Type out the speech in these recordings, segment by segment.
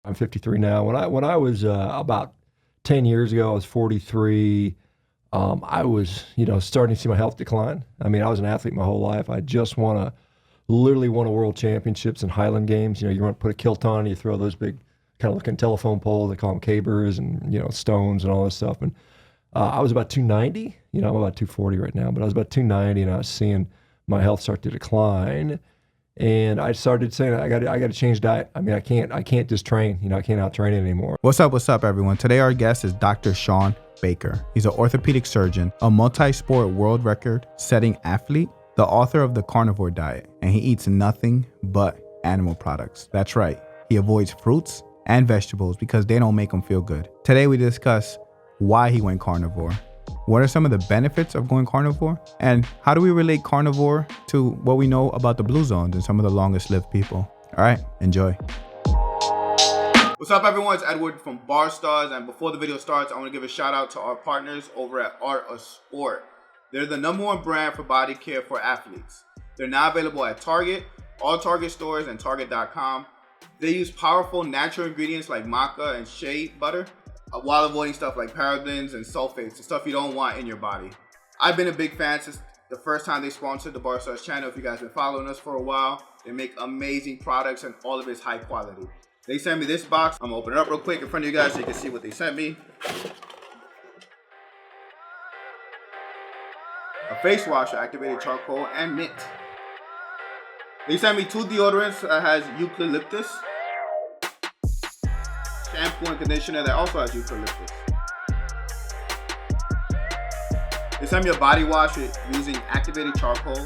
I'm 53 now. When I was about 10 years ago, I was 43. I was, starting to see my health decline. I mean, I was an athlete my whole life. I just literally won a world championships in Highland Games. You want to put a kilt on, you throw those big kind of looking telephone poles, they call them cabers, and, stones and all this stuff. And I was about 290. I'm about 240 right now, but I was about 290, and I was seeing my health start to decline. And I started saying, I got to change diet. I mean, I can't just train. I can't out train it anymore. What's up, everyone? Today our guest is Dr. Shawn Baker. He's an orthopedic surgeon, a multi-sport world record-setting athlete, the author of the Carnivore Diet, and he eats nothing but animal products. That's right. He avoids fruits and vegetables because they don't make him feel good. Today we discuss why he went carnivore, what are some of the benefits of going carnivore, and how do we relate carnivore to what we know about the blue zones and some of the longest lived people. All right, enjoy. What's up, everyone? It's Edward from Barstarzz, and before the video starts, I want to give a shout out to our partners over at Art of Sport. They're the #1 brand for body care for athletes. They're now available at Target, all Target stores, and Target.com. They use powerful natural ingredients like maca and shea butter, while avoiding stuff like parabens and sulfates, the stuff you don't want in your body. I've been a big fan since the first time they sponsored the Barstarzz channel. If you guys have been following us for a while, they make amazing products and all of it's high quality. They sent me this box. I'm gonna open it up real quick in front of you guys so you can see what they sent me. A face wash, activated charcoal, and mint. They sent me 2 deodorants that has eucalyptus, shampoo and conditioner that also has eucalyptus. They sent me a body wash using activated charcoal,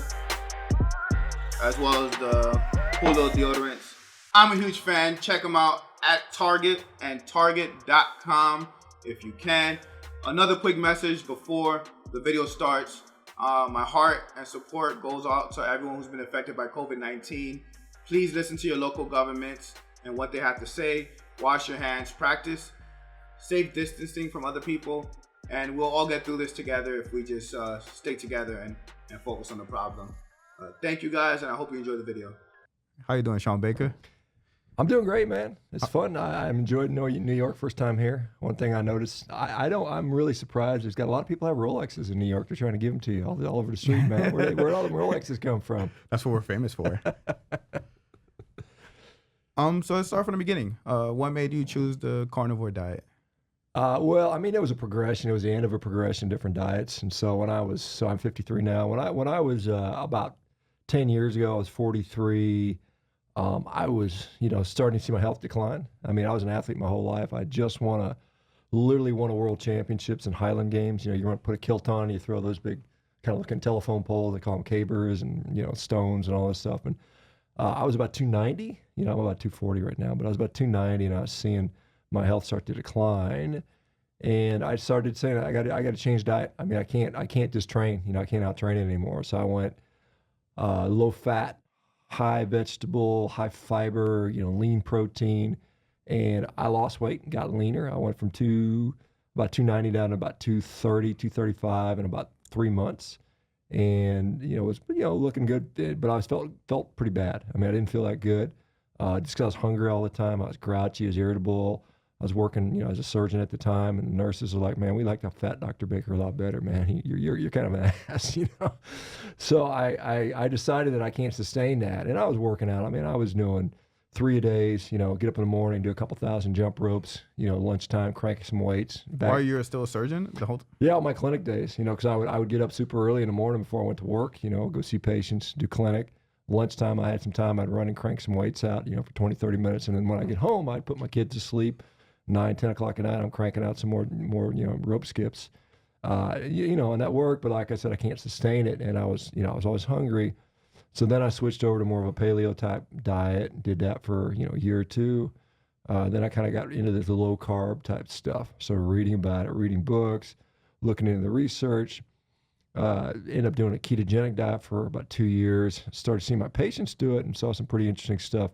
as well as the cool little deodorants. I'm a huge fan. Check them out at Target and Target.com if you can. Another quick message before the video starts. My heart and support goes out to everyone who's been affected by COVID-19. Please listen to your local governments and what they have to say. Wash your hands, practice safe distancing from other people, and we'll all get through this together if we just stay together and focus on the problem. Thank you guys, and I hope you enjoy the video. How you doing, Shawn Baker? I'm doing great, man. It's fun. I enjoyed New York first time here. One thing I noticed, I'm really surprised. There's got a lot of people have Rolexes in New York. They're trying to give them to you all over the street, man. Where all the Rolexes come from? That's what we're famous for. So let's start from the beginning. What made you choose the carnivore diet? Well, I mean, it was a progression. It was the end of a progression, different diets. And so I'm 53 now. When I was about 10 years ago, I was 43. I was, starting to see my health decline. I mean, I was an athlete my whole life. I just literally won a world championships in Highland Games. You want to put a kilt on, you throw those big kind of looking telephone poles, they call them cabers, and, stones and all this stuff. And I was about 290. I'm about 240 right now, but I was about 290, and I was seeing my health start to decline. And I started saying, I got to change diet. I mean, I can't just train. I can't out train it anymore. So I went low fat, high vegetable, high fiber, lean protein, and I lost weight and got leaner. I went from about 290 down to about 230, 235 in about 3 months. And, it was, looking good, but I felt pretty bad. I mean, I didn't feel that good. Just because I was hungry all the time. I was grouchy, I was irritable. I was working, as a surgeon at the time, and the nurses were like, "Man, we like the fat Dr. Baker a lot better, man. You're kind of an ass, So I decided that I can't sustain that, and I was working out. I mean, I was doing 3 a days. Get up in the morning, do a couple thousand jump ropes. Lunchtime, cranking some weights. While you were still a surgeon, Yeah, all my clinic days. Because I would get up super early in the morning before I went to work. Go see patients, do clinic. Lunchtime, I had some time. I'd run and crank some weights out. For 20, 30 minutes, and then when I get home, I'd put my kids to sleep. 9, 10 o'clock at night, I'm cranking out some more, rope skips, and that worked. But like I said, I can't sustain it, and I was always hungry. So then I switched over to more of a paleo type diet. Did that for a year or two. Then I kind of got into the low carb type stuff. So reading about it, reading books, looking into the research. Ended up doing a ketogenic diet for about 2 years. Started seeing my patients do it and saw some pretty interesting stuff.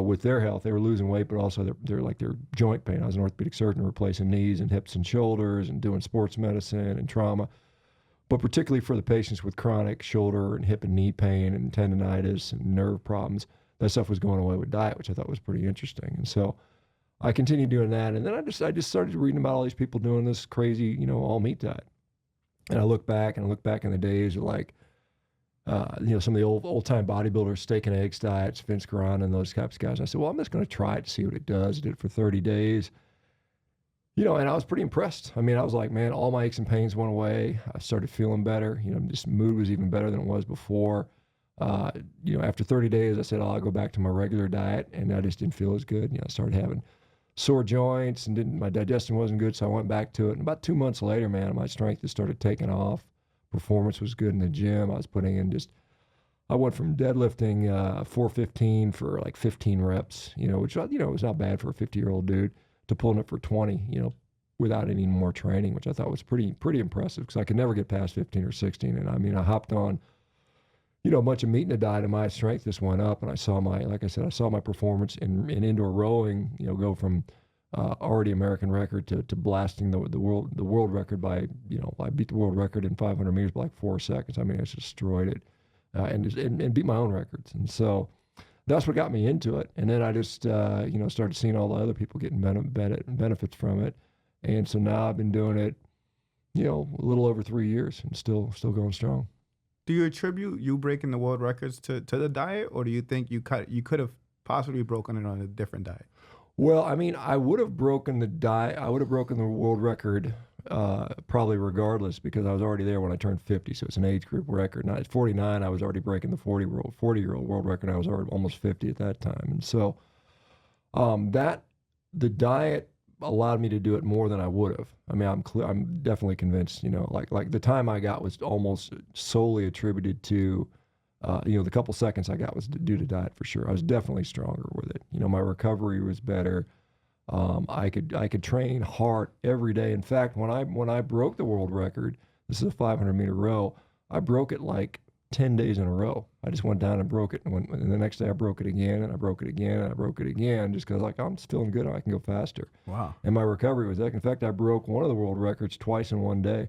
With their health. They were losing weight, but also their joint pain. I was an orthopedic surgeon replacing knees and hips and shoulders and doing sports medicine and trauma. But particularly for the patients with chronic shoulder and hip and knee pain and tendonitis and nerve problems, that stuff was going away with diet, which I thought was pretty interesting. And so I continued doing that. And then I just started reading about all these people doing this crazy, all meat diet. And I look back in the days of like, some of the old time bodybuilders, steak and eggs diets, Vince Guarana and those types of guys. And I said, well, I'm just going to try it to see what it does. I did it for 30 days. And I was pretty impressed. I mean, I was like, man, all my aches and pains went away. I started feeling better. Just mood was even better than it was before. After 30 days, I said, I'll go back to my regular diet, and I just didn't feel as good. I started having sore joints, and my digestion wasn't good, so I went back to it. And about 2 months later, man, my strength just started taking off. Performance was good in the gym. I was putting in I went from deadlifting 415 for like 15 reps, which, was not bad for a 50-year-old dude, to pulling it for 20, without any more training, which I thought was pretty impressive, because I could never get past 15 or 16. And I mean, I hopped on, a bunch of meat in the diet, and my strength just went up. And I saw my performance in indoor rowing, go from already American record to blasting the world record by, I beat the world record in 500 meters by like 4 seconds. I mean, I just destroyed it, and beat my own records. And so that's what got me into it. And then I just, started seeing all the other people getting benefits from it. And so now I've been doing it, a little over 3 years, and still going strong. Do you attribute you breaking the world records to the diet, or do you think you could have possibly broken it on a different diet? Well, I mean, I would have broken the world record probably regardless, because I was already there when I turned 50, so it's an age group record. Now at 49, I was already breaking the 40-year-old world record. I was already almost 50 at that time, and so the diet allowed me to do it more than I would have. I mean, I'm definitely convinced. Like the time I got was almost solely attributed to, the couple seconds I got was due to diet for sure. I was definitely stronger with it. My recovery was better. I could train hard every day. In fact, when I broke the world record, this is a 500-meter row, I broke it like 10 days in a row. I just went down and broke it, and the next day I broke it again, and I broke it again, and I broke it again, just because I'm just feeling good, I can go faster. Wow. And my recovery was that. In fact, I broke one of the world records twice in one day.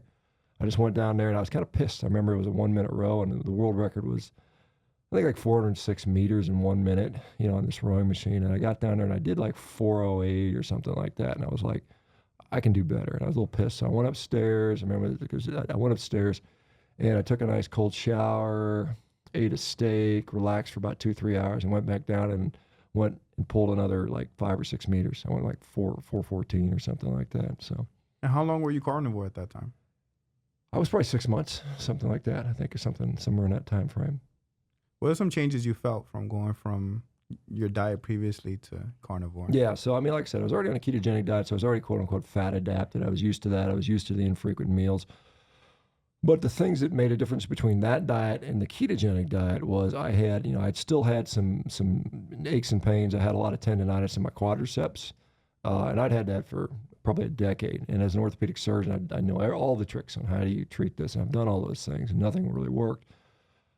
I just went down there, and I was kind of pissed. I remember it was a 1-minute row, and the world record was, I think, like 406 meters in 1 minute, on this rowing machine. And I got down there, and I did like 408 or something like that, and I was like, I can do better. And I was a little pissed. So I went upstairs. I remember, because I went upstairs, and I took a nice cold shower, ate a steak, relaxed for about 2-3 hours, and went back down and went and pulled another like 5 or 6 meters. I went like 414 or something like that. So. And how long were you carnivore at that time? I was probably 6 months, something like that. I think, or somewhere in that time frame. What are some changes you felt from going from your diet previously to carnivore? Yeah, so I mean, like I said, I was already on a ketogenic diet, so I was already quote unquote fat adapted. I was used to that. I was used to the infrequent meals. But the things that made a difference between that diet and the ketogenic diet was I'd still had some aches and pains. I had a lot of tendonitis in my quadriceps, and I'd had that for probably a decade. And as an orthopedic surgeon, I know all the tricks on how do you treat this, and I've done all those things, and nothing really worked.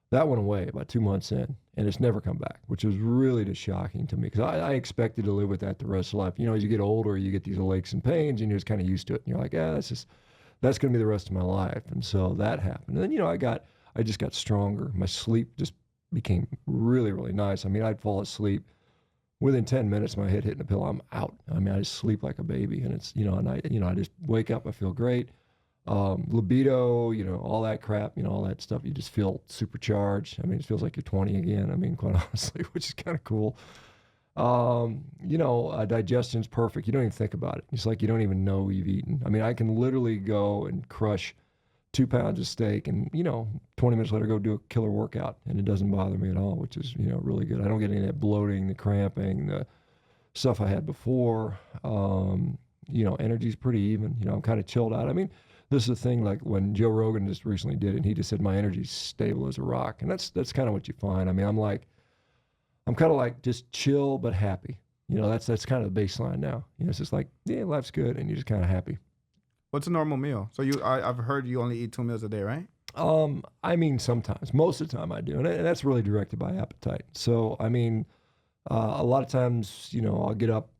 That went away about 2 months in, and it's never come back, which was really just shocking to me, because I expected to live with that the rest of life. As you get older, you get these aches and pains, and you're just kind of used to it. And you're like, that's going to be the rest of my life. And so that happened. And then, I just got stronger. My sleep just became really, really nice. I mean, I'd fall asleep. Within 10 minutes, my head hitting the pillow, I'm out. I mean, I just sleep like a baby. And it's, I just wake up, I feel great. Libido, all that crap, all that stuff, you just feel supercharged. I mean, it feels like you're 20 again. I mean, quite honestly, which is kind of cool. Digestion's perfect. You don't even think about it. It's like you don't even know you've eaten. I mean, I can literally go and crush 2 pounds of steak and, 20 minutes later go do a killer workout, and it doesn't bother me at all, which is, really good. I don't get any of that bloating, the cramping, the stuff I had before. Energy's pretty even. I'm kind of chilled out. I mean, this is the thing, like when Joe Rogan just recently did it, and he just said my energy's stable as a rock. And that's kind of what you find. I mean, I'm kind of like just chill but happy. That's kind of the baseline now. It's just like, yeah, life's good, and you're just kind of happy. What's a normal meal? So I've heard you only eat 2 meals a day, right? I mean, sometimes. Most of the time I do, and that's really directed by appetite. So, I mean, a lot of times, I'll get up,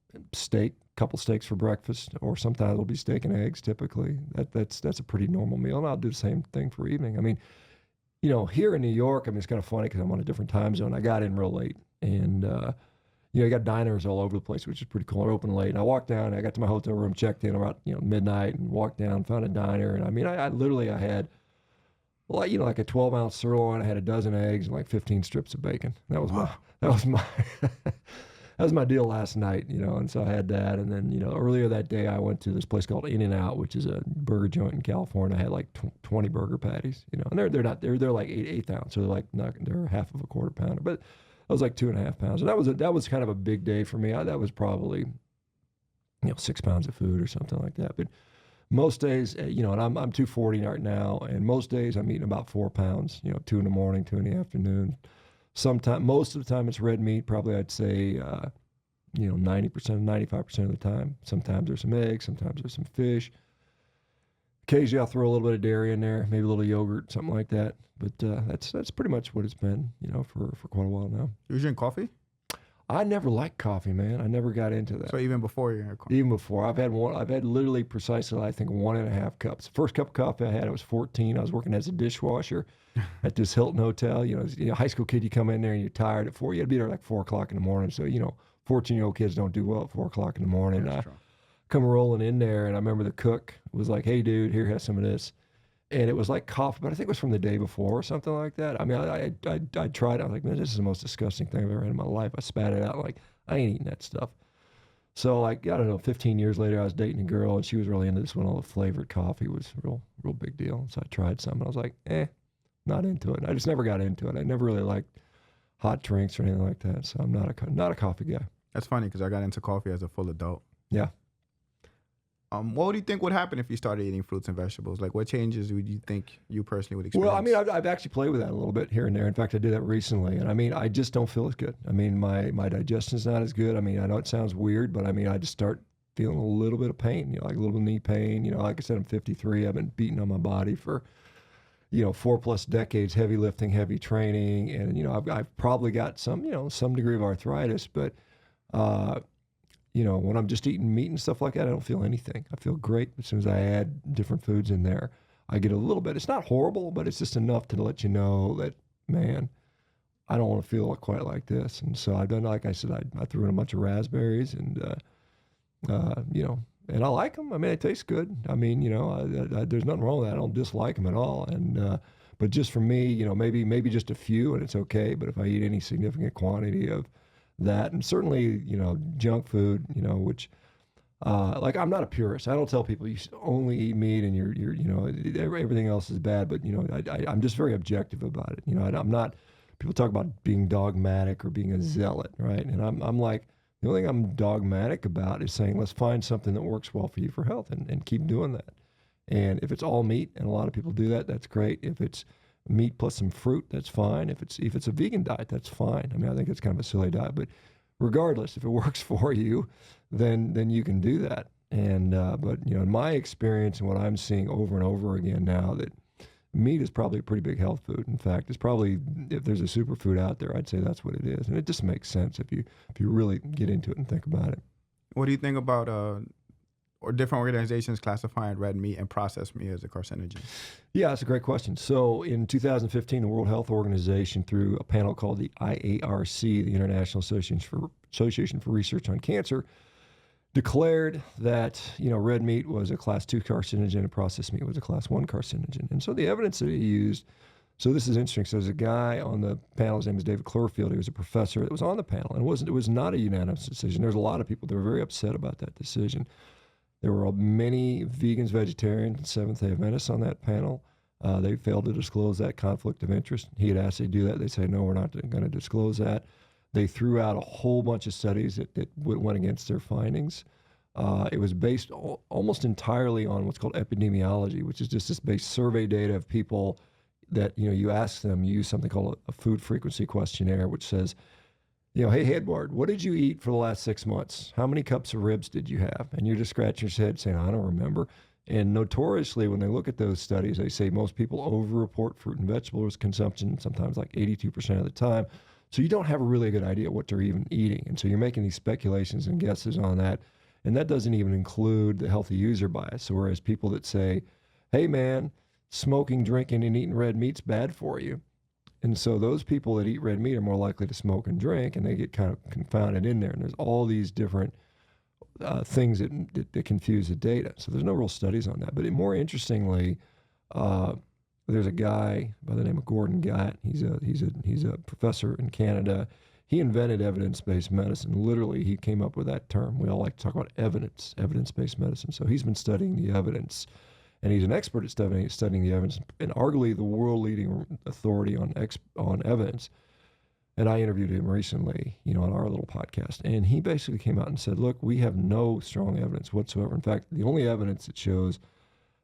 couple steaks for breakfast, or sometimes it'll be steak and eggs. Typically, that's a pretty normal meal, and I'll do the same thing for evening. I mean, here in New York, I mean, it's kind of funny because I'm on a different time zone. I got in real late, and you got diners all over the place, which is pretty cool. They're open late. And I walked down, I got to my hotel room, checked in around, midnight, and walked down, found a diner. And I mean, I literally, I had, like a 12-ounce sirloin. I had a dozen eggs and like 15 strips of bacon. That was my that was my deal last night, and so I had that. And then, earlier that day, I went to this place called In-N-Out, which is a burger joint in California. I had like 20 burger patties, and they're like eighth ounce, so they're half of a quarter pounder, but that was like 2.5 pounds. And that was kind of a big day for me. That was probably, 6 pounds of food or something like that. But most days, and I'm 240 right now, and most days I'm eating about 4 pounds, 2 in the morning, 2 in the afternoon. Most of the time it's red meat, probably I'd say, 90%, 95% of the time. Sometimes there's some eggs, sometimes there's some fish. Occasionally I'll throw a little bit of dairy in there, maybe a little yogurt, something like that. But that's pretty much what it's been, for quite a while now. You drink coffee? I never liked coffee, man. I never got into that. So even before you had coffee? Even before. I've had literally precisely, I think, 1.5 cups. First cup of coffee I had, I was 14. I was working as a dishwasher at this Hilton hotel. As a high school kid, you come in there and you're tired at 4. You had to be there like 4 o'clock in the morning. So, 14-year-old kids don't do well at 4 o'clock in the morning. I come rolling in there, and I remember the cook was like, "Hey, dude, here, have some of this." And it was like coffee, but I think it was from the day before or something like that. I mean, I tried it. I was like, man, this is the most disgusting thing I've ever had in my life. I spat it out. Like, I ain't eating that stuff. So, like, I don't know, 15 years later, I was dating a girl, and she was really into this one. All the flavored coffee was a real big deal. So I tried some, and I was like, not into it. I just never got into it. I never really liked hot drinks or anything like that. So I'm not a coffee guy. That's funny because I got into coffee as a full adult. Yeah. What do you think would happen if you started eating fruits and vegetables? Like, what changes would you think you personally would experience? Well, I mean, I've actually played with that a little bit here and there. In fact, I did that recently. And I mean, I just don't feel as good. I mean, my digestion's not as good. I mean, I know it sounds weird, but I mean, I just start feeling a little bit of pain, like a little knee pain. Like I said, I'm 53. I've been beating on my body for, 4+ decades, heavy lifting, heavy training. And, I've probably got some degree of arthritis, but, when I'm just eating meat and stuff like that, I don't feel anything. I feel great as soon as I add different foods in there. I get a little bit. It's not horrible, but it's just enough to let you know that, man, I don't want to feel quite like this. And so I've done, like I said, I threw in a bunch of raspberries and, and I like them. I mean, it tastes good. I mean, there's nothing wrong with that. I don't dislike them at all. And, but just for me, maybe just a few and it's okay. But if I eat any significant quantity of that, and certainly, junk food, which, like I'm not a purist. I don't tell people you should only eat meat and you're everything else is bad. But, I'm just very objective about it. I'm not, people talk about being dogmatic or being a zealot, right? And I'm like, the only thing I'm dogmatic about is saying, let's find something that works well for you for health and keep doing that. And if it's all meat, and a lot of people do that, that's great. If it's meat plus some fruit, that's fine. If it's a vegan diet, that's fine. I mean, I think it's kind of a silly diet, but regardless, if it works for you, then you can do that. And but in my experience and what I'm seeing over and over again now, that meat is probably a pretty big health food. In fact, it's probably, if there's a superfood out there, I'd say that's what it is. And it just makes sense if you really get into it and think about it. What do you think about or different organizations classifying red meat and processed meat as a carcinogen? Yeah, that's a great question. So in 2015, the World Health Organization, through a panel called the IARC, the International Association for Research on Cancer, declared that red meat was a class 2 carcinogen and processed meat was a class 1 carcinogen. And so the evidence that he used, so this is interesting. So there's a guy on the panel, his name is David Cloverfield. He was a professor that was on the panel, and it was not a unanimous decision. There's a lot of people that were very upset about that decision. There were many vegans, vegetarians, and Seventh-day Adventists on that panel. They failed to disclose that conflict of interest. He had asked they do that. They say, no, we're not going to disclose that. They threw out a whole bunch of studies that went against their findings. It was based almost entirely on what's called epidemiology, which is just this base survey data of people that, you ask them, you use something called a food frequency questionnaire, which says, hey, Edward, what did you eat for the last 6 months? How many cups of ribs did you have? And you're just scratching your head saying, I don't remember. And notoriously, when they look at those studies, they say most people over-report fruit and vegetables consumption, sometimes like 82% of the time. So you don't have a really good idea what they're even eating. And so you're making these speculations and guesses on that. And that doesn't even include the healthy user bias. So whereas people that say, hey, man, smoking, drinking, and eating red meat's bad for you, And so those people that eat red meat are more likely to smoke and drink, and they get kind of confounded in there. And there's all these different things that confuse the data. So there's no real studies on that. But more interestingly, there's a guy by the name of Gordon Guyatt. He's a professor in Canada. He invented evidence-based medicine. Literally, he came up with that term. We all like to talk about evidence-based medicine. So he's been studying the evidence, and he's an expert at studying the evidence, and arguably the world-leading authority on evidence. And I interviewed him recently, on our little podcast, and he basically came out and said, "Look, we have no strong evidence whatsoever. In fact, the only evidence that shows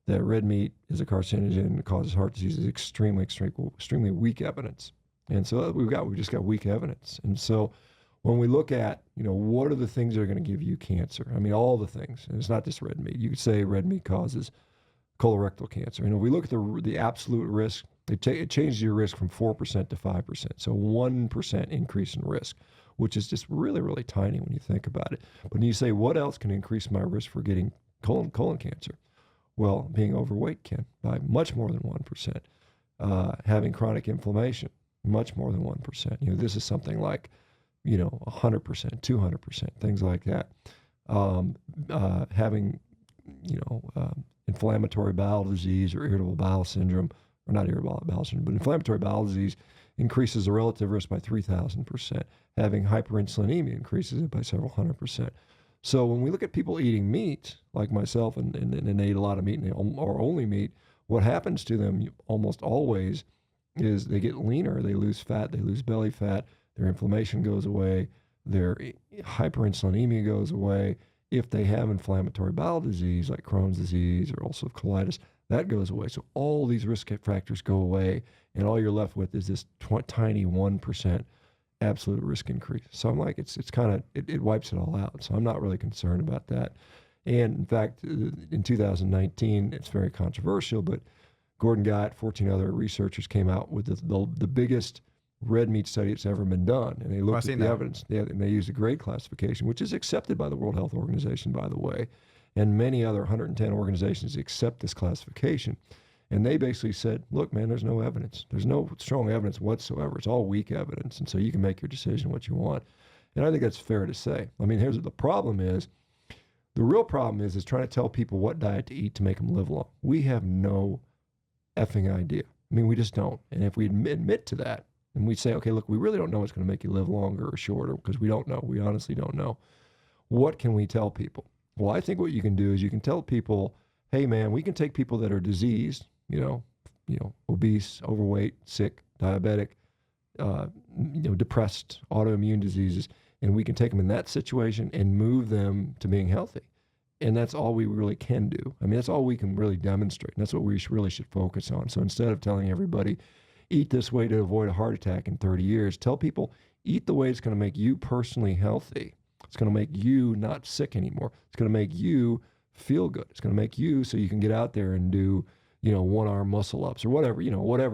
that red meat is a carcinogen and causes heart disease is extremely weak evidence." And so we've just got weak evidence. And so when we look at, what are the things that are going to give you cancer? I mean, all the things. And it's not just red meat. You could say red meat causes colorectal cancer. And if we look at the absolute risk, it changes your risk from 4% to 5%. So 1% increase in risk, which is just really, really tiny when you think about it. But when you say, what else can increase my risk for getting colon cancer? Well, being overweight can, by much more than 1%. Having chronic inflammation, much more than 1%. This is something like, 100%, 200%, things like that. Having, inflammatory bowel disease or irritable bowel syndrome, or not irritable bowel syndrome, but inflammatory bowel disease increases the relative risk by 3,000%. Having hyperinsulinemia increases it by several 100%. So when we look at people eating meat, like myself, and they eat a lot of meat or only meat, what happens to them almost always is they get leaner, they lose fat, they lose belly fat, their inflammation goes away, their hyperinsulinemia goes away. If they have inflammatory bowel disease like Crohn's disease or ulcerative colitis, that goes away. So all these risk factors go away, and all you're left with is this tiny 1% absolute risk increase. So I'm like, it's kind of, it wipes it all out. So I'm not really concerned about that. And in fact, in 2019, it's very controversial, but Gordon Guyatt, 14 other researchers came out with the biggest red meat study that's ever been done. And they looked at the evidence. And they used a grade classification, which is accepted by the World Health Organization, by the way. And many other 110 organizations accept this classification. And they basically said, look, man, there's no evidence. There's no strong evidence whatsoever. It's all weak evidence. And so you can make your decision what you want. And I think that's fair to say. I mean, here's the problem is, the real problem is trying to tell people what diet to eat to make them live long. We have no effing idea. I mean, we just don't. And if we admit to that, and we say, okay, look, we really don't know what's going to make you live longer or shorter, because we don't know. We honestly don't know. What can we tell people? Well, I think what you can do is you can tell people, hey, man, we can take people that are diseased, obese, overweight, sick, diabetic, depressed, autoimmune diseases, and we can take them in that situation and move them to being healthy. And that's all we really can do. I mean, that's all we can really demonstrate. And that's what we really should focus on. So instead of telling everybody, eat this way to avoid a heart attack in 30 years, tell people, eat the way it's going to make you personally healthy. It's going to make you not sick anymore. It's going to make you feel good. It's going to make you so you can get out there and do, one-arm muscle-ups or whatever,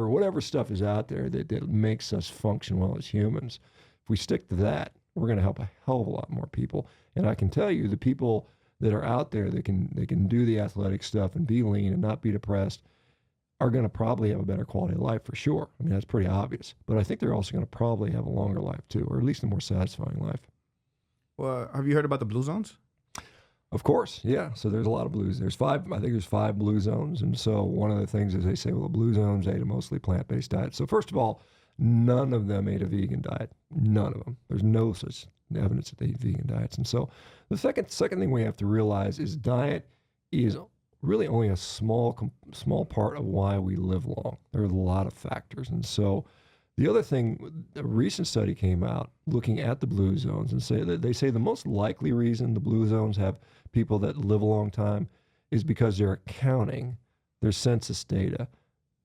whatever stuff is out there that makes us function well as humans. If we stick to that, we're going to help a hell of a lot more people. And I can tell you, the people that are out there that can do the athletic stuff and be lean and not be depressed are going to probably have a better quality of life for sure. I mean, that's pretty obvious. But I think they're also going to probably have a longer life too, or at least a more satisfying life. Well, have you heard about the blue zones? Of course, yeah. So there's a lot of blues. I think there's 5 blue zones. And so one of the things is they say, well, the blue zones ate a mostly plant-based diet. So first of all, none of them ate a vegan diet. None of them. There's no such evidence that they eat vegan diets. And so the second thing we have to realize is diet is really only a small part of why we live long. There are a lot of factors. And so the other thing, a recent study came out looking at the blue zones and they say the most likely reason the blue zones have people that live a long time is because they're accounting their census data.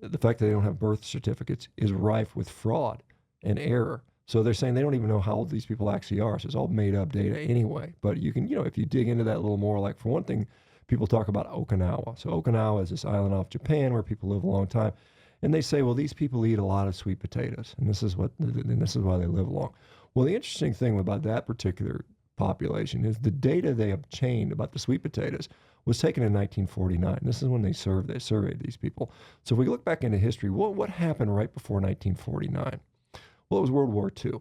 The fact that they don't have birth certificates is rife with fraud and error. So they're saying they don't even know how old these people actually are. So it's all made up data anyway. But you can, if you dig into that a little more, like for one thing, people talk about Okinawa. So Okinawa is this island off Japan where people live a long time. And they say, well, these people eat a lot of sweet potatoes, and this is why they live long. Well, the interesting thing about that particular population is the data they obtained about the sweet potatoes was taken in 1949. This is when they surveyed these people. So if we look back into history, what happened right before 1949? Well, it was World War II.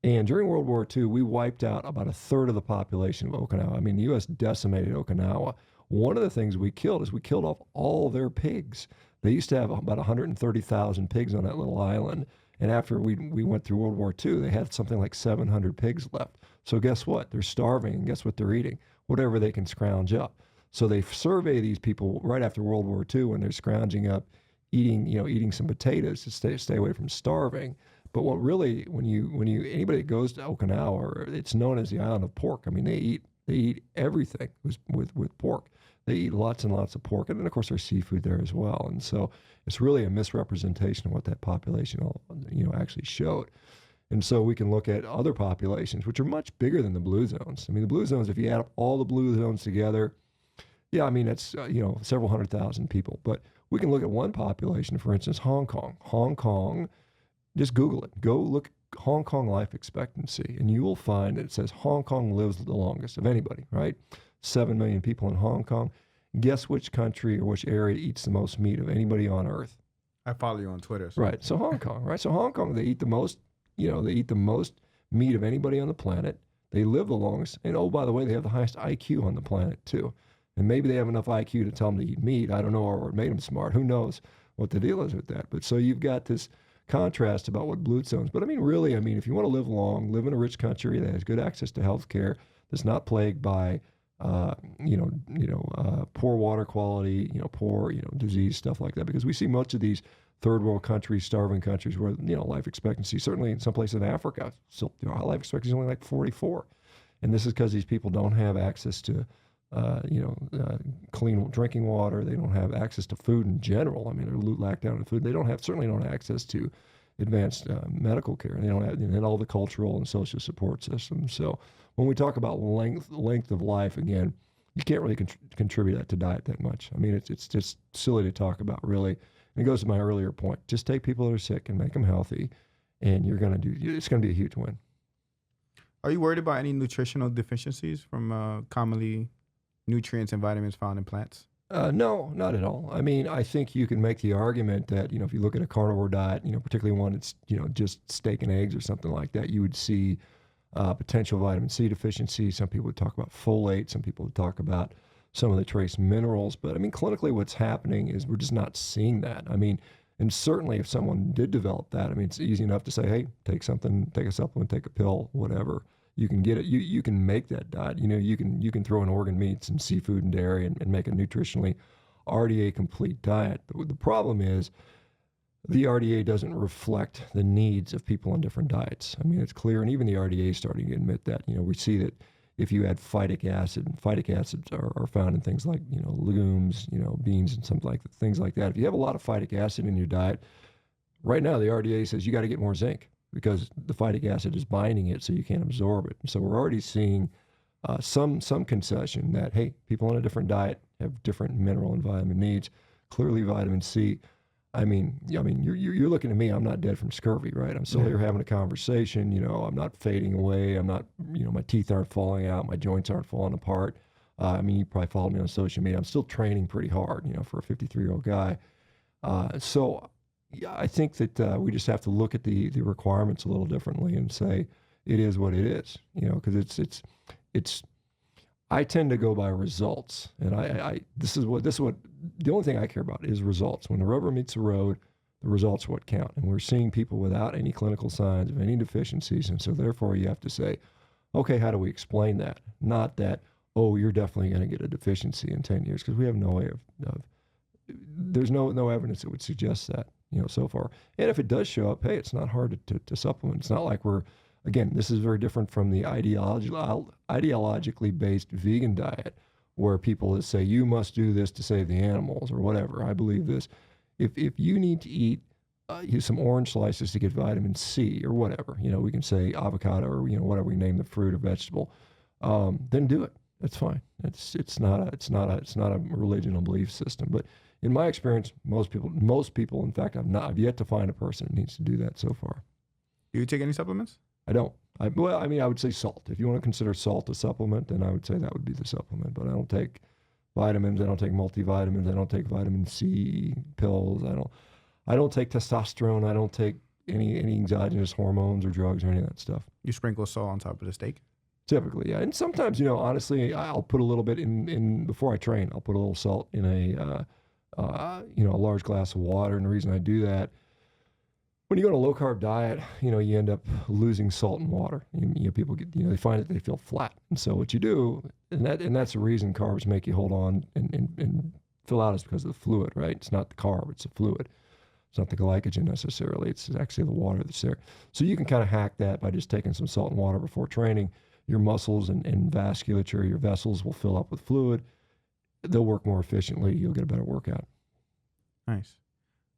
And during World War II, we wiped out about a third of the population of Okinawa. I mean, the U.S. decimated Okinawa. One of the things we killed is we killed off all their pigs. They used to have about 130,000 pigs on that little island. And after we went through World War II, they had something like 700 pigs left. So guess what? They're starving, and guess what they're eating? Whatever they can scrounge up. So they survey these people right after World War II when they're scrounging up, eating some potatoes to stay away from starving. But what really, when you anybody that goes to Okinawa, it's known as the island of pork. I mean, they eat everything with pork. They eat lots and lots of pork, and then of course there's seafood there as well. And so it's really a misrepresentation of what that population actually showed. And so we can look at other populations which are much bigger than the blue zones. I mean, the blue zones, if you add up all the blue zones together, yeah, I mean that's several 100,000 people. But we can look at one population, for instance, Hong Kong. Hong Kong. Just Google it. Go look Hong Kong life expectancy, and you will find that it says Hong Kong lives the longest of anybody, right? 7 million people in Hong Kong. Guess which country or which area eats the most meat of anybody on Earth? I follow you on Twitter. So. Right. So Hong Kong, right? So Hong Kong, they eat the most, they eat the most meat of anybody on the planet. They live the longest. And oh, by the way, they have the highest IQ on the planet too. And maybe they have enough IQ to tell them to eat meat. I don't know, or it made them smart. Who knows what the deal is with that? But so you've got this contrast about what blue zones. But I mean, really, if you want to live long, live in a rich country that has good access to health care, that's not plagued by, poor water quality, poor, disease, stuff like that. Because we see much of these third world countries, starving countries, where, life expectancy, certainly in some places in Africa, still, life expectancy is only like 44. And this is because these people don't have access to, clean drinking water. They don't have access to food in general. I mean, they're lacked out in food. They certainly don't have access to advanced medical care. They don't have and all the cultural and social support systems. So when we talk about length of life, again, you can't really contribute that to diet that much. I mean, it's just silly to talk about, really. And it goes to my earlier point. Just take people that are sick and make them healthy, and it's going to be a huge win. Are you worried about any nutritional deficiencies from commonly nutrients and vitamins found in plants? No, not at all. I mean, I think you can make the argument that, if you look at a carnivore diet, particularly one that's, just steak and eggs or something like that, you would see potential vitamin C deficiency. Some people would talk about folate. Some people would talk about some of the trace minerals. But I mean, clinically what's happening is we're just not seeing that. I mean, and certainly if someone did develop that, I mean, it's easy enough to say, hey, take something, take a supplement, take a pill, whatever. You can get it. You can make that diet. You can throw in organ meats and seafood and dairy and make a nutritionally RDA complete diet. But the problem is the RDA doesn't reflect the needs of people on different diets. I mean, it's clear, and even the RDA is starting to admit that. We see that if you add phytic acid, and phytic acids are found in things like legumes, beans and something like things like that. If you have a lot of phytic acid in your diet, right now the RDA says you got to get more zinc, because the phytic acid is binding it so you can't absorb it. So we're already seeing some concession that, hey, people on a different diet have different mineral and vitamin needs. Clearly vitamin C, I mean, you're looking at me, I'm not dead from scurvy, right? I'm still here having a conversation, I'm not fading away. I'm not, my teeth aren't falling out, my joints aren't falling apart. I mean, you probably followed me on social media. I'm still training pretty hard, for a 53-year-old guy. So yeah, I think that we just have to look at the requirements a little differently and say it is what it is, because it's. I tend to go by results, and this is what the only thing I care about is results. When the rubber meets the road, the results are what count, and we're seeing people without any clinical signs of any deficiencies, and so therefore you have to say, okay, how do we explain that? Not that, oh, you're definitely going to get a deficiency in 10 years, because we have no way of there's no evidence that would suggest that. So far. And if it does show up, hey, it's not hard to supplement. It's not like again, this is very different from the ideologically based vegan diet, where people say, you must do this to save the animals or whatever. I believe this. If you need to eat some orange slices to get vitamin C or whatever, we can say avocado or, whatever we name the fruit or vegetable, then do it. That's fine. It's not a religion or belief system. But in my experience, most people, in fact, I've yet to find a person that needs to do that so far. Do you take any supplements? I don't. I would say salt. If you want to consider salt a supplement, then I would say that would be the supplement. But I don't take vitamins. I don't take multivitamins. I don't take vitamin C pills. I don't take testosterone. I don't take any exogenous hormones or drugs or any of that stuff. You sprinkle salt on top of the steak? Typically, yeah. And sometimes, honestly, I'll put a little bit in before I train. I'll put a little salt in a large glass of water. And the reason I do that, when you go on a low carb diet, you end up losing salt and water. People get, they find that they feel flat. And so what you do, and that's the reason carbs make you hold on and fill out, is because of the fluid, right? It's not the carb, it's the fluid. It's not the glycogen necessarily. It's actually the water that's there. So you can kind of hack that by just taking some salt and water before training. Your muscles and vasculature, your vessels will fill up with fluid. They'll work more efficiently. You'll get a better workout. Nice.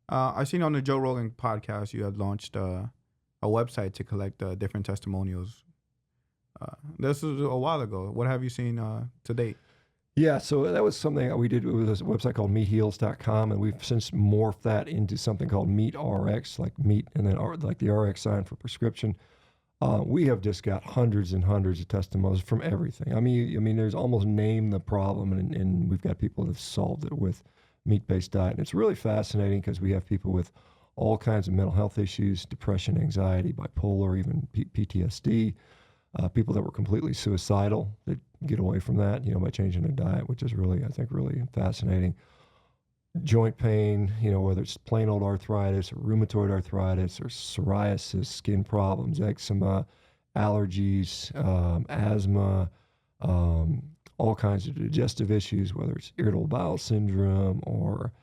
I've seen on the Joe Rogan podcast you had launched a website to collect different testimonials. This was a while ago. What have you seen to date? Yeah, so that was something that we did. It was a website called meatheals.com, and we've since morphed that into something called MeatRx, like meat and then like the RX sign for prescription. We have just got hundreds and hundreds of testimonials from everything. I mean, there's almost name the problem, and we've got people that have solved it with meat-based diet. And it's really fascinating because we have people with all kinds of mental health issues, depression, anxiety, bipolar, even PTSD, people that were completely suicidal that get away from that, by changing their diet, which is really, I think, really fascinating. Joint pain, whether it's plain old arthritis or rheumatoid arthritis or psoriasis, skin problems, eczema, allergies, asthma, all kinds of digestive issues, whether it's irritable bowel syndrome or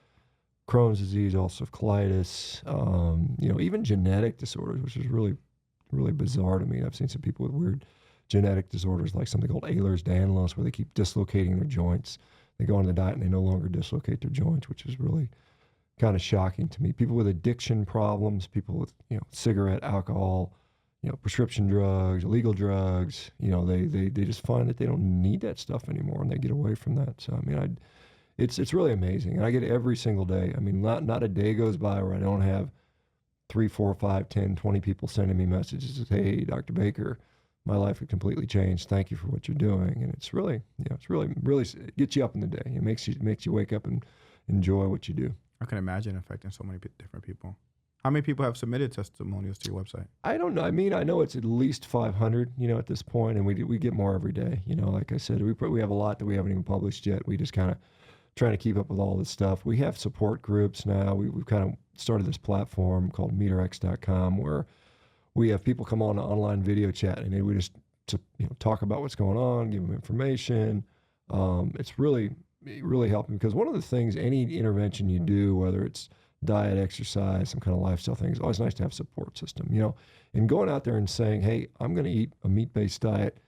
Crohn's disease, ulcerative colitis, even genetic disorders, which is really, really bizarre to me. I've seen some people with weird genetic disorders like something called Ehlers-Danlos, where they keep dislocating their joints. They go on the diet and they no longer dislocate their joints, which is really kind of shocking to me. People with addiction problems, people with, cigarette, alcohol, prescription drugs, illegal drugs, they just find that they don't need that stuff anymore and they get away from that. So, it's really amazing. And I get it every single day. Not a day goes by where I don't have 3, 4, 5, 10, 20 people sending me messages that, hey, Dr. Baker, my life had completely changed. Thank you for what you're doing. And it's really, it gets you up in the day. It makes you wake up and enjoy what you do. I can imagine affecting so many different people. How many people have submitted testimonials to your website? I don't know. I know it's at least 500, at this point, and we get more every day. Like I said, we have a lot that we haven't even published yet. We just kind of trying to keep up with all this stuff. We have support groups now. We've kind of started this platform called MeatRx.com where we have people come on an online video chat and we just talk about what's going on, give them information. It's really helping because one of the things, any intervention you do, whether it's diet, exercise, some kind of lifestyle thing, it's always nice to have a support system, and going out there and saying, hey, I'm going to eat a meat-based diet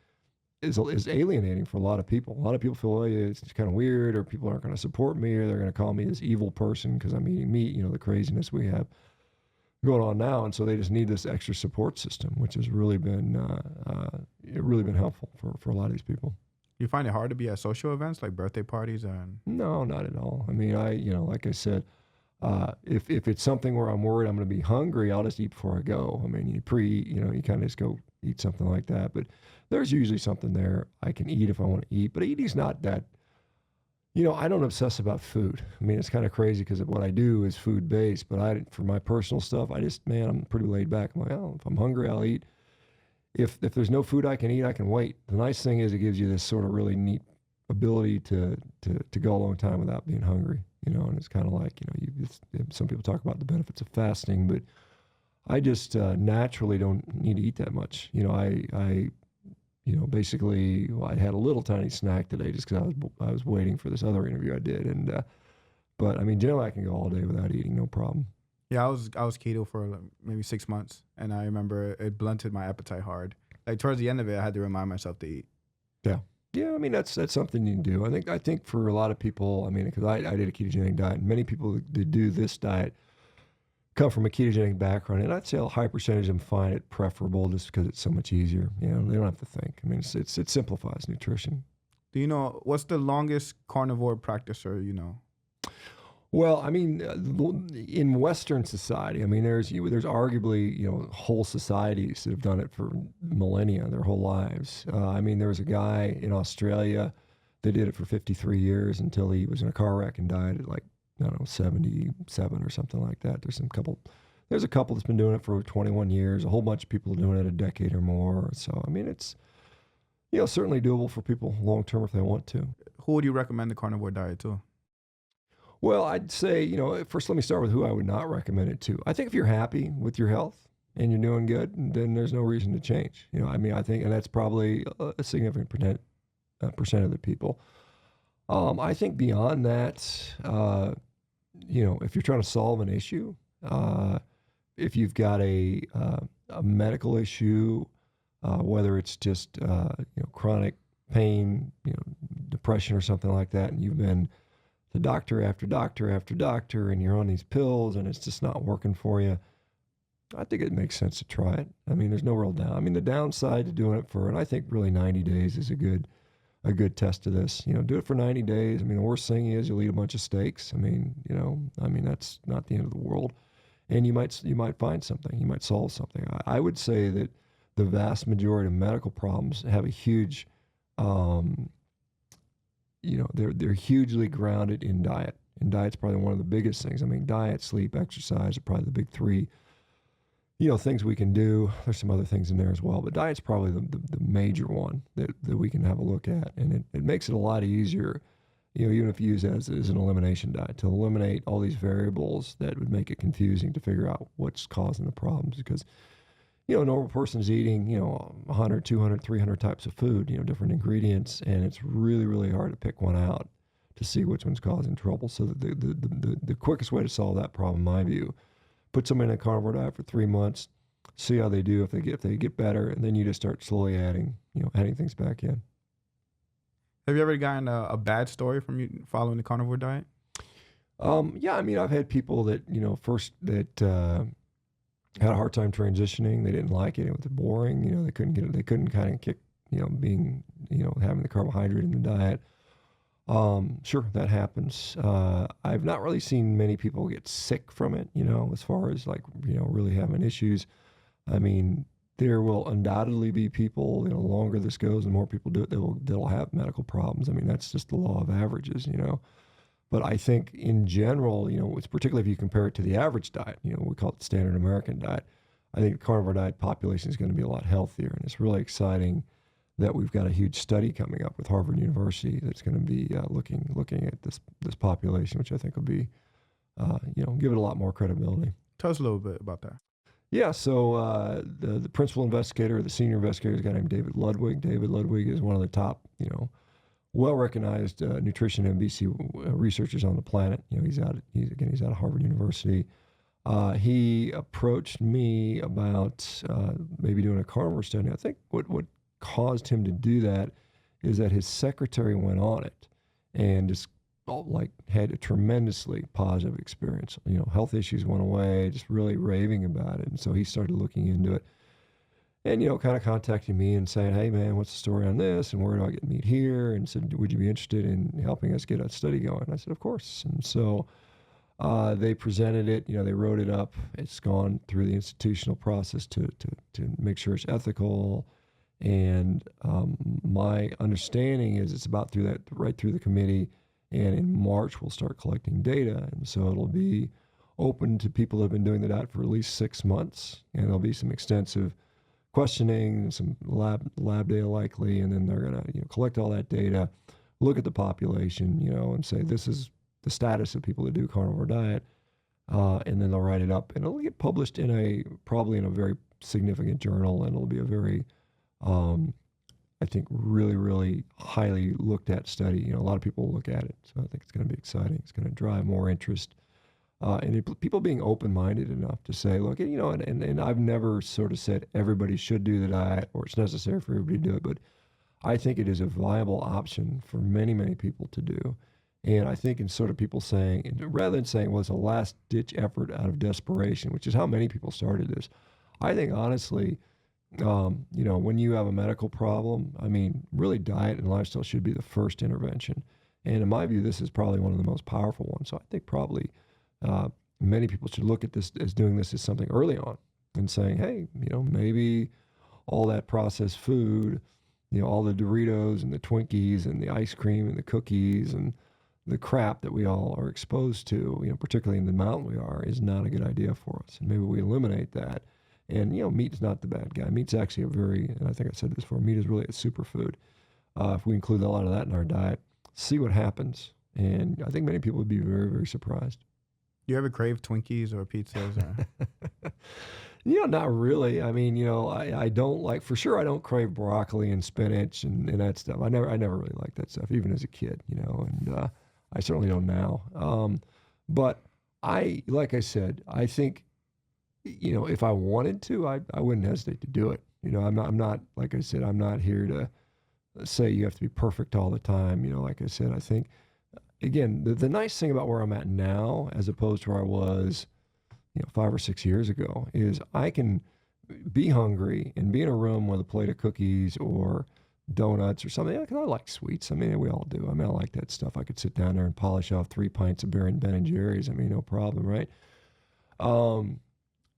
is alienating for a lot of people. A lot of people feel, it's kind of weird, or people aren't going to support me, or they're going to call me this evil person because I'm eating meat, the craziness we have going on now. And so they just need this extra support system, which has really been helpful for a lot of these people. You find it hard to be at social events like birthday parties? No, not at all. Like I said, if it's something where I'm worried I'm going to be hungry, I'll just eat before I go. You pre-eat, you kind of just go eat something like that. But there's usually something there I can eat if I want to eat. But eating's not that, I don't obsess about food. It's kind of crazy because what I do is food-based. But for my personal stuff, I'm pretty laid back. I'm like, if I'm hungry, I'll eat. If there's no food I can eat, I can wait. The nice thing is it gives you this sort of really neat ability to go a long time without being hungry. And it's kind of like, some people talk about the benefits of fasting, but I just naturally don't need to eat that much. Basically, I had a little tiny snack today just because I was waiting for this other interview I did. But generally I can go all day without eating, no problem. Yeah, I was keto for maybe 6 months, and I remember it blunted my appetite hard. Like towards the end of it, I had to remind myself to eat. Yeah. Yeah, that's something you can do. I think for a lot of people, because I did a ketogenic diet, and many people that do this diet come from a ketogenic background, and I'd say a high percentage of them find it preferable just because it's so much easier. They don't have to think. It simplifies nutrition. Do you know what's the longest carnivore practicer you know? Well, I mean, in Western society, I mean, there's arguably whole societies that have done it for millennia, their whole lives. I mean, there was a guy in Australia that did it for 53 years until he was in a car wreck and died at like, I don't know, 77 or something like that. There's a couple that's been doing it for 21 years. A whole bunch of people are doing it a decade or more. So I mean, it's certainly doable for people long term if they want to. Who would you recommend the carnivore diet to? Well, I'd say, first let me start with who I would not recommend it to. I think if you're happy with your health and you're doing good, then there's no reason to change. I mean, I think, and that's probably a significant percent of the people. I think beyond that, if you're trying to solve an issue, if you've got a medical issue, whether it's just chronic pain, depression or something like that, and you've been to doctor after doctor after doctor, and you're on these pills, and it's just not working for you, I think it makes sense to try it. I mean, there's no real down. I mean, the downside to doing it and I think really 90 days is a good test of this. Do it for 90 days. I mean, the worst thing is you'll eat a bunch of steaks. I mean, that's not the end of the world. And you might find something. You might solve something. I would say that the vast majority of medical problems have a huge, they're hugely grounded in diet. And diet's probably one of the biggest things. I mean, diet, sleep, exercise are probably the big three, things we can do. There's some other things in there as well, but diet's probably the major one that we can have a look at. And it makes it a lot easier, even if you use it as an elimination diet, to eliminate all these variables that would make it confusing to figure out what's causing the problems. Because, a normal person's eating, 100, 200, 300 types of food, different ingredients, and it's really, really hard to pick one out to see which one's causing trouble. So the quickest way to solve that problem, in my view, put somebody in a carnivore diet for 3 months, see how they do. If they get better, and then you just start slowly adding things back in. Have you ever gotten a bad story from you following the carnivore diet? Yeah, I mean, I've had people that had a hard time transitioning. They didn't like it. It was boring. They couldn't get it. They couldn't kind of kick being having the carbohydrate in the diet. Sure, that happens. I've not really seen many people get sick from it, as far as really having issues. I mean, there will undoubtedly be people, the longer this goes and more people do it, they'll have medical problems. I mean, that's just the law of averages, But I think in general, it's particularly if you compare it to the average diet, we call it the standard American diet. I think the carnivore diet population is going to be a lot healthier, and it's really exciting that we've got a huge study coming up with Harvard University that's going to be looking at this population, which I think will be, give it a lot more credibility. Tell us a little bit about that. Yeah, so the principal investigator, the senior investigator, is a guy named David Ludwig. David Ludwig is one of the top, well-recognized nutrition and MBC researchers on the planet. He's out of Harvard University. He approached me about maybe doing a carnivore study. I think what caused him to do that is that his secretary went on it and just had a tremendously positive experience. Health issues went away, just really raving about it. And so he started looking into it and, kind of contacting me and saying, hey man, what's the story on this? And where do I get to meet here? And said, would you be interested in helping us get a study going? I said, of course. And so they presented it, they wrote it up. It's gone through the institutional process to make sure it's ethical. And my understanding is it's about right through the committee. And in March, we'll start collecting data. And so it'll be open to people who have been doing the diet for at least 6 months. And there'll be some extensive questioning, some lab data likely. And then they're going to collect all that data, look at the population, and say, this is the status of people that do carnivore diet. And then they'll write it up. And it'll get published probably in a very significant journal. And it'll be a very, I think, really, really highly looked at study. A lot of people will look at it. So I think it's going to be exciting. It's going to drive more interest. And people being open-minded enough to say, look, and I've never sort of said everybody should do the diet or it's necessary for everybody to do it, but I think it is a viable option for many, many people to do. And I think in sort of people saying, rather than saying, well, it's a last-ditch effort out of desperation, which is how many people started this, I think honestly, when you have a medical problem, I mean, really diet and lifestyle should be the first intervention. And in my view, this is probably one of the most powerful ones. So I think probably many people should look at this as doing this as something early on and saying, hey, maybe all that processed food, all the Doritos and the Twinkies and the ice cream and the cookies and the crap that we all are exposed to, particularly in the mountain we are, is not a good idea for us. And maybe we eliminate that. And, meat's not the bad guy. Meat's actually and I think I said this before, meat is really a superfood. If we include a lot of that in our diet, see what happens. And I think many people would be very, very surprised. Do you ever crave Twinkies or pizzas? Or? Not really. I mean, I don't for sure, I don't crave broccoli and spinach and that stuff. I never really liked that stuff, even as a kid, and I certainly don't now. But like I said, I think, if I wanted to, I wouldn't hesitate to do it. I'm not, like I said, I'm not here to say you have to be perfect all the time. Like I said, I think, again, the nice thing about where I'm at now, as opposed to where I was, 5 or 6 years ago, is I can be hungry and be in a room with a plate of cookies or donuts or something. Because I like sweets. I mean, we all do. I mean, I like that stuff. I could sit down there and polish off 3 pints of beer and Ben and Jerry's. I mean, no problem, right?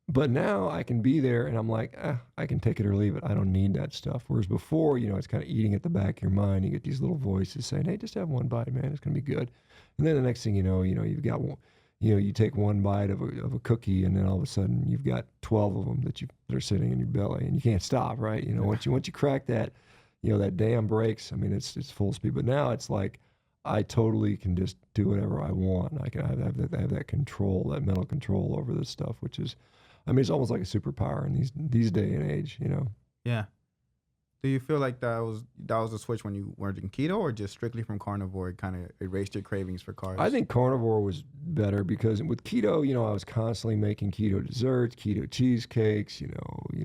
But now I can be there and I'm like, I can take it or leave it. I don't need that stuff. Whereas before, it's kind of eating at the back of your mind. You get these little voices saying, hey, just have one bite, man. It's going to be good. And then the next thing you know, you've got one, you take one bite of a cookie and then all of a sudden you've got 12 of them that are sitting in your belly and you can't stop, right? Once you crack that, that dam breaks. I mean, it's full speed. But now it's like, I totally can just do whatever I want. I have that control, that mental control over this stuff, which is, I mean, it's almost like a superpower in these day and age, Yeah. Do you feel like that was a switch when you weren't in keto, or just strictly from carnivore, it kind of erased your cravings for carbs? I think carnivore was better because with keto, I was constantly making keto desserts, keto cheesecakes,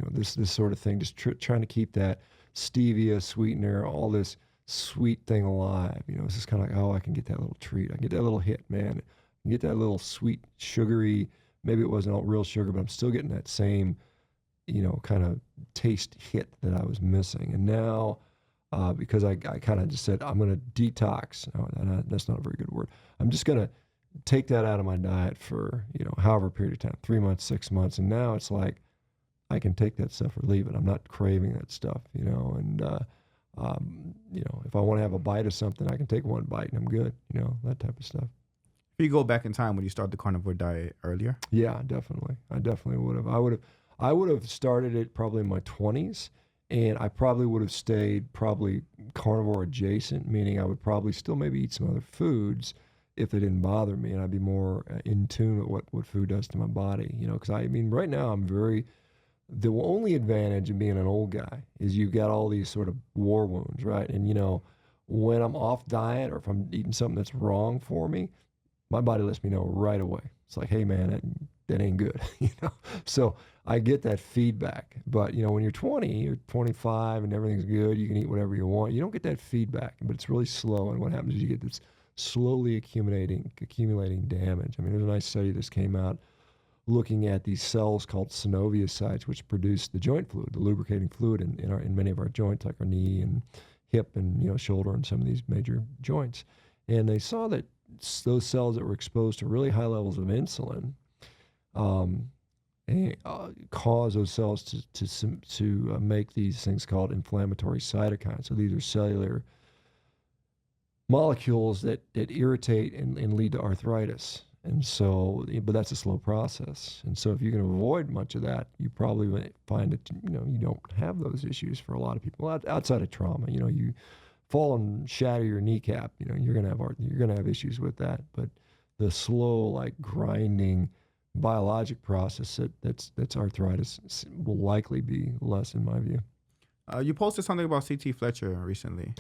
this sort of thing, just trying to keep that stevia, sweetener, all this sweet thing alive. It's just kind of like, I can get that little treat. I can get that little hit, man. I can get that little sweet, sugary. Maybe it wasn't all real sugar, but I'm still getting that same, kind of taste hit that I was missing. And now, because I kind of just said, I'm going to detox. That's not a very good word. I'm just going to take that out of my diet for, however period of time, 3 months, 6 months. And now it's like, I can take that stuff or leave it. I'm not craving that stuff, and, if I want to have a bite of something, I can take one bite and I'm good, that type of stuff. If you go back in time, would you start the carnivore diet earlier? Yeah, definitely. I definitely would have. I would have started it probably in my 20s, and I probably would have stayed probably carnivore adjacent, meaning I would probably still maybe eat some other foods if they didn't bother me, and I'd be more in tune with what food does to my body, because I mean, right now the only advantage of being an old guy is you've got all these sort of war wounds, right? And, when I'm off diet or if I'm eating something that's wrong for me, my body lets me know right away. It's like, hey, man, that ain't good, So I get that feedback. But, when you're 20 or 25 and everything's good, you can eat whatever you want. You don't get that feedback, but it's really slow. And what happens is you get this slowly accumulating damage. I mean, there's a nice study that came out looking at these cells called synoviocytes, which produce the joint fluid, the lubricating fluid in many of our joints, like our knee and hip and, shoulder and some of these major joints. And they saw that those cells that were exposed to really high levels of insulin cause those cells to make these things called inflammatory cytokines. So these are cellular molecules that irritate and lead to arthritis. And so, but that's a slow process. And so if you can avoid much of that, you probably find that, you don't have those issues for a lot of people outside of trauma. You fall and shatter your kneecap, you're going to have issues with that. But the slow, like grinding biologic process that's arthritis will likely be less in my view. You posted something about CT Fletcher recently.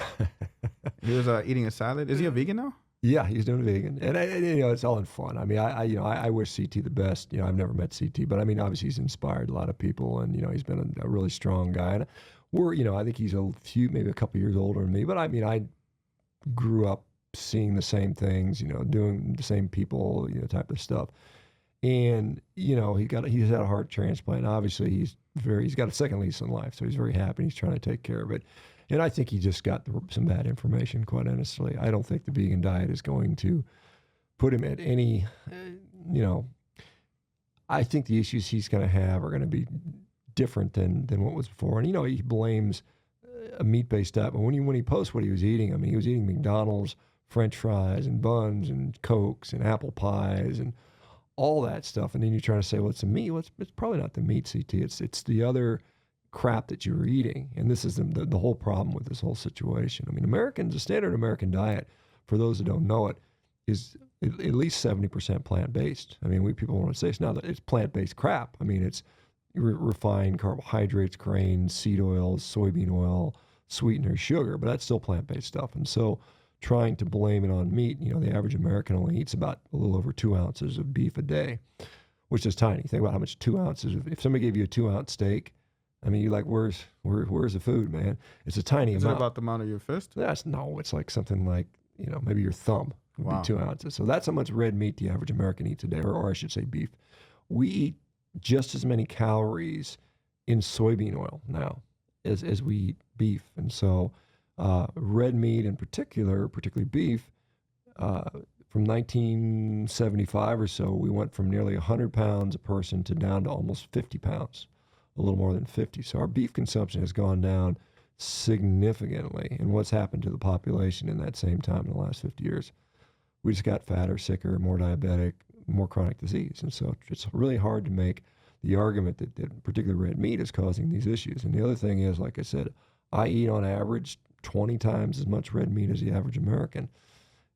He was eating a salad. Is he a vegan now? Yeah, he's doing vegan, and it's all in fun. I mean, I wish CT the best. I've never met CT, but I mean, obviously he's inspired a lot of people, and he's been a really strong guy. And I think he's maybe a couple years older than me, but I mean, I grew up seeing the same things, doing the same people, type of stuff. And he's had a heart transplant. Obviously, he's got a second lease on life, so he's very happy. He's trying to take care of it. And I think he just got some bad information, quite honestly. I don't think the vegan diet is going to put him at any, I think the issues he's going to have are going to be different than what was before. And, he blames a meat-based diet. But when he posts what he was eating, I mean, he was eating McDonald's, French fries and buns and Cokes and apple pies and all that stuff. And then you're trying to say, well, it's the meat. Well, it's probably not the meat, CT. It's the other crap that you were eating. And this is the whole problem with this whole situation. I mean, the standard American diet, for those that don't know it, is at least 70% plant-based. I mean, people want to say it's plant-based crap. I mean, it's refined carbohydrates, grains, seed oils, soybean oil, sweetener, sugar, but that's still plant-based stuff. And so trying to blame it on meat, the average American only eats about a little over 2 ounces of beef a day, which is tiny. Think about how much 2 ounces if somebody gave you a 2-ounce steak, I mean, you're like, where's the food, man? It's a tiny amount. Is it about the amount of your fist? It's like something like, maybe your thumb would be 2 ounces. So that's how much red meat the average American eats a day, or I should say beef. We eat just as many calories in soybean oil now as we eat beef. And so red meat in particularly beef, from 1975 or so, we went from nearly 100 pounds a person to down to almost 50 pounds, a little more than 50. So our beef consumption has gone down significantly. And what's happened to the population in that same time in the last 50 years? We just got fatter, sicker, more diabetic, more chronic disease. And so it's really hard to make the argument that particularly red meat is causing these issues. And the other thing is, like I said, I eat on average 20 times as much red meat as the average American.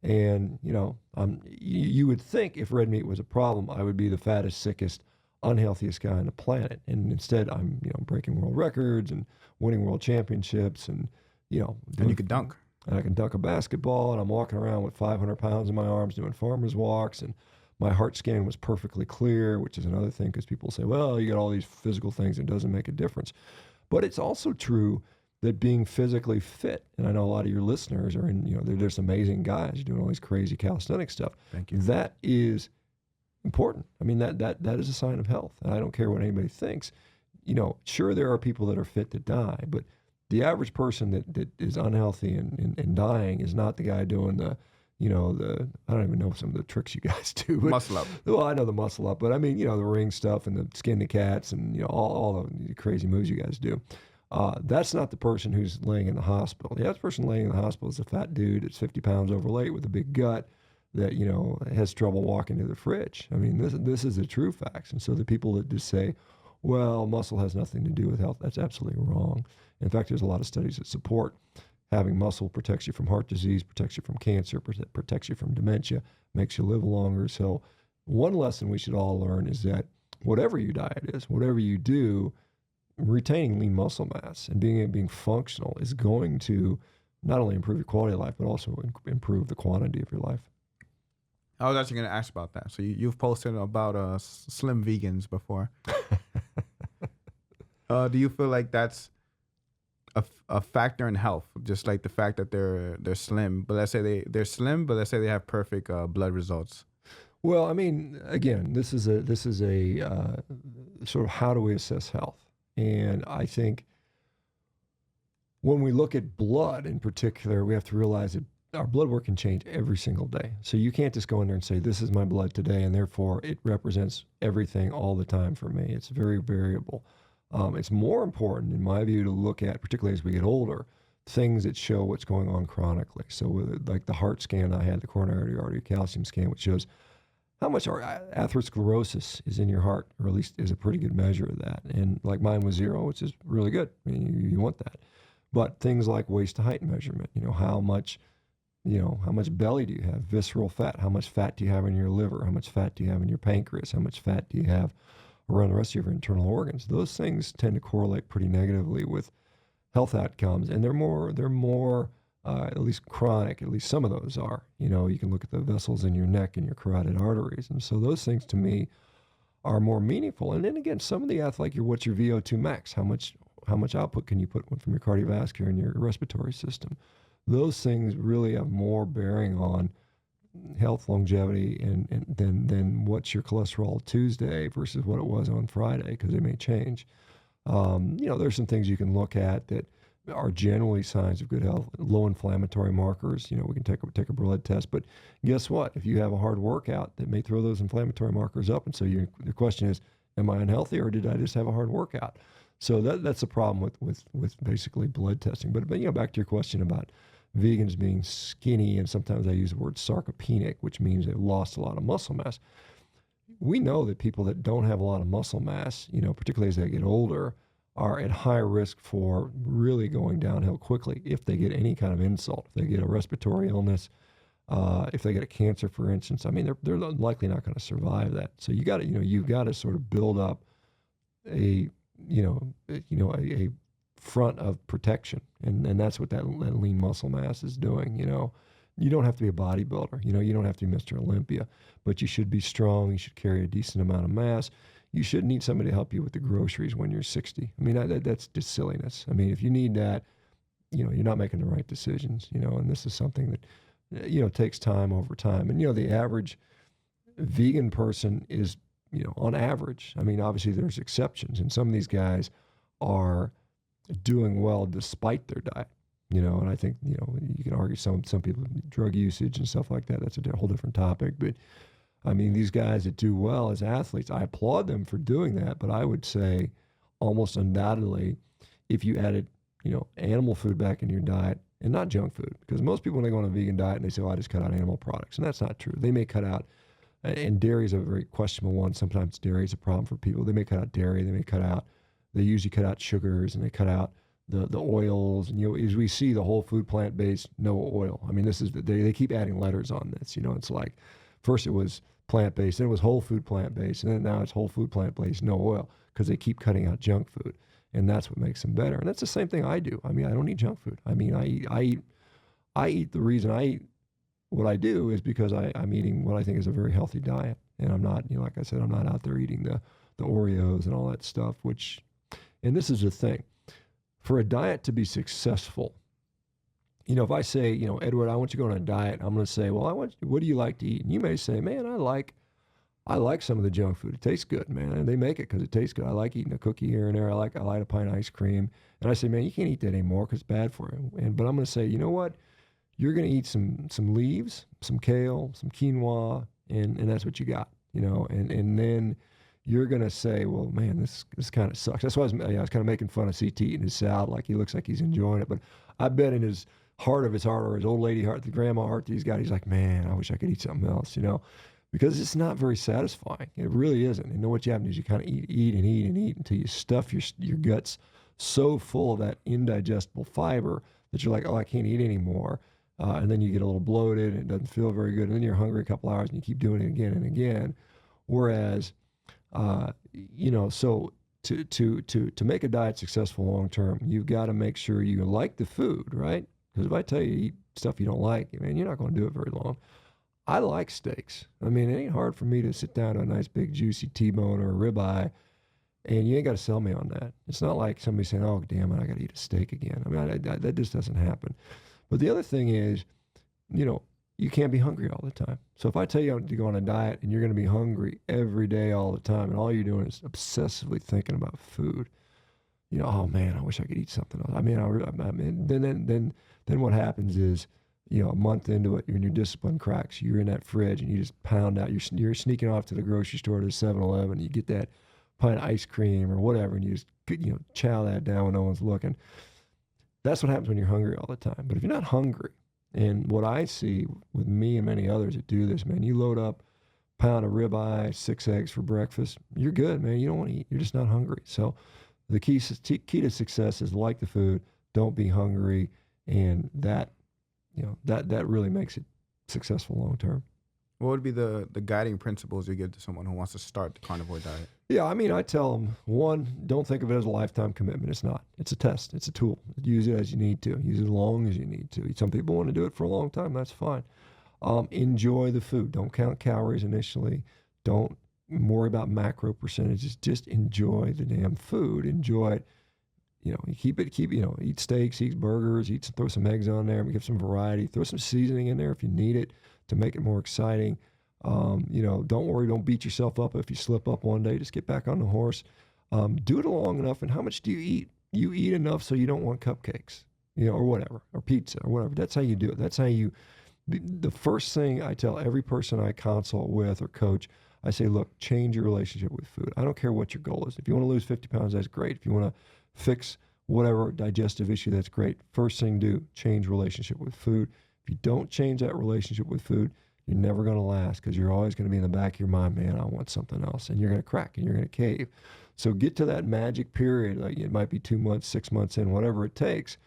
And, you would think if red meat was a problem, I would be the fattest, sickest, unhealthiest guy on the planet. And instead, I'm, breaking world records and winning world championships and, And you could dunk. And I can dunk a basketball, and I'm walking around with 500 pounds in my arms doing farmer's walks, and my heart scan was perfectly clear, which is another thing because people say, well, you got all these physical things, it doesn't make a difference. But it's also true that being physically fit, and I know a lot of your listeners are in, there's amazing guys doing all these crazy calisthenics stuff. Thank you. That is important. I mean, that is a sign of health. And I don't care what anybody thinks. Sure, there are people that are fit that die, but the average person that is unhealthy and dying is not the guy doing the I don't even know some of the tricks you guys do. But, muscle up. Well, I know the muscle up, but I mean, the ring stuff and the skin the cats and, all the crazy moves you guys do. That's not the person who's laying in the hospital. The other person laying in the hospital is a fat dude that's 50 pounds overweight with a big gut that, has trouble walking to the fridge. I mean, this is the true facts. And so the people that just say, well, muscle has nothing to do with health, that's absolutely wrong. In fact, there's a lot of studies that support having muscle protects you from heart disease, protects you from cancer, protects you from dementia, makes you live longer. So one lesson we should all learn is that whatever your diet is, whatever you do, retaining lean muscle mass and being functional is going to not only improve your quality of life, but also improve the quantity of your life. I was actually going to ask about that. So you've posted about slim vegans before. Do you feel like that's a factor in health, just like the fact that they're slim, but let's say they're slim, but let's say they have perfect blood results? Well, I mean, again, this is a sort of how do we assess health? And I think when we look at blood in particular, we have to realize that our blood work can change every single day. So you can't just go in there and say, this is my blood today, and therefore it represents everything all the time for me. It's very variable. It's more important, in my view, to look at, particularly as we get older, things that show what's going on chronically. So like the heart scan I had, the coronary artery calcium scan, which shows how much atherosclerosis is in your heart, or at least is a pretty good measure of that. And like mine was 0, which is really good. I mean, you want that. But things like waist to height measurement, how much belly do you have, visceral fat, how much fat do you have in your liver, how much fat do you have in your pancreas, how much fat do you have around the rest of your internal organs. Those things tend to correlate pretty negatively with health outcomes, and they're more at least chronic. At least some of those are. You can look at the vessels in your neck and your carotid arteries, and so those things to me are more meaningful. And then again, some of the like what's your VO2 max? How much output can you put from your cardiovascular and your respiratory system? Those things really have more bearing on health, longevity, and then what's your cholesterol Tuesday versus what it was on Friday, because it may change. There's some things you can look at that are generally signs of good health. Low inflammatory markers, we can take a blood test. But guess what? If you have a hard workout, that may throw those inflammatory markers up. And so the question is, am I unhealthy, or did I just have a hard workout? So that's a problem with basically blood testing. But back to your question about vegans being skinny, and sometimes I use the word sarcopenic, which means they've lost a lot of muscle mass. We know that people that don't have a lot of muscle mass, particularly as they get older, are at high risk for really going downhill quickly if they get any kind of insult. If they get a respiratory illness, if they get a cancer, for instance, I mean, they're likely not going to survive that. So you've got to sort of build up a front of protection, and that's what that lean muscle mass is doing. You don't have to be a bodybuilder. You don't have to be Mr. Olympia, but you should be strong. You should carry a decent amount of mass. You shouldn't need somebody to help you with the groceries when you're 60. I mean, that's just silliness. I mean, if you need that, you're not making the right decisions. And this is something that takes time over time. And the average vegan person is, on average. I mean, obviously there's exceptions, and some of these guys are doing well despite their diet. And I think, you can argue some people, drug usage and stuff like that, that's a whole different topic. But I mean, these guys that do well as athletes, I applaud them for doing that. But I would say almost undoubtedly, if you added, animal food back in your diet, and not junk food, because most people, when they go on a vegan diet and they say, I just cut out animal products, and that's not true. They may cut out, and dairy is a very questionable one. Sometimes dairy is a problem for people. They may cut out dairy. They usually cut out sugars, and they cut out the oils. And, as we see, the whole food plant-based, no oil. I mean, they keep adding letters on this. It's like, first it was plant-based, then it was whole food plant-based, and then now it's whole food plant-based, no oil, because they keep cutting out junk food. And that's what makes them better. And that's the same thing I do. I mean, I don't eat junk food. I mean, I eat, the reason I eat what I do is because I'm eating what I think is a very healthy diet. And I'm not, like I said, I'm not out there eating the Oreos and all that stuff, and this is the thing. For a diet to be successful, if I say, Edward, I want you to go on a diet, I'm going to say, well, what do you like to eat? And you may say, man, I like some of the junk food. It tastes good, man. And they make it because it tastes good. I like eating a cookie here and there. I like a pint of ice cream. And I say, man, you can't eat that anymore because it's bad for you. But I'm going to say, you know what? You're going to eat some leaves, some kale, some quinoa, and that's what you got, and then you're going to say, well, man, this kind of sucks. That's why I was kind of making fun of CT eating his salad like he looks like he's enjoying it. But I bet in his heart of his heart, or his old lady heart, the grandma heart that he's got, he's like, man, I wish I could eat something else, because it's not very satisfying. It really isn't. And what you have to do is you kind of eat and eat and eat until you stuff your guts so full of that indigestible fiber that you're like, oh, I can't eat anymore. And then you get a little bloated and it doesn't feel very good. And then you're hungry a couple hours and you keep doing it again and again. Whereas, so to make a diet successful long term, you've got to make sure you like the food, right? Because if I tell you to eat stuff you don't like, man, you're not going to do it very long. I like steaks. I mean, it ain't hard for me to sit down to a nice big juicy T-bone or a ribeye, and you ain't got to sell me on that. It's not like somebody saying, oh, damn it, I got to eat a steak again. I mean, that just doesn't happen. But the other thing is, you can't be hungry all the time. So if I tell you to go on a diet and you're going to be hungry every day all the time, and all you're doing is obsessively thinking about food, oh man, I wish I could eat something else. I mean, then what happens is, a month into it, when your discipline cracks, you're in that fridge and you just pound out. You're sneaking off to the grocery store to 7-Eleven. You get that pint of ice cream or whatever, and you just chow that down when no one's looking. That's what happens when you're hungry all the time. But if you're not hungry, and what I see with me and many others that do this, man, you load up a pound of ribeye, 6 eggs for breakfast, you're good, man. You don't want to eat. You're just not hungry. So the key to success is like the food, don't be hungry, and that really makes it successful long term. What would be the guiding principles you give to someone who wants to start the carnivore diet? Yeah, I mean, I tell them, one, don't think of it as a lifetime commitment. It's not. It's a test. It's a tool. Use it as you need to. Use it as long as you need to. Some people want to do it for a long time. That's fine. Enjoy the food. Don't count calories initially. Don't worry about macro percentages. Just enjoy the damn food. Enjoy it. You eat steaks, eat burgers, throw some eggs on there, give some variety, throw some seasoning in there if you need it to make it more exciting. Don't worry, don't beat yourself up if you slip up one day. Just get back on the horse. Do it long enough. And how much do you eat? you eat enough so you don't want cupcakes, or whatever, or pizza or whatever. That's how you do it. That's how you, the first thing I tell every person I consult with or coach, I say, look, change your relationship with food. I don't care what your goal is. If you want to lose 50 pounds, that's great. If you want to fix whatever digestive issue, that's great. First thing do, change relationship with food. If you don't change that relationship with food, you're never going to last, because you're always going to be in the back of your mind, man, I want something else. And you're going to crack and you're going to cave. So get to that magic period, like it might be 2 months, 6 months in, whatever it takes.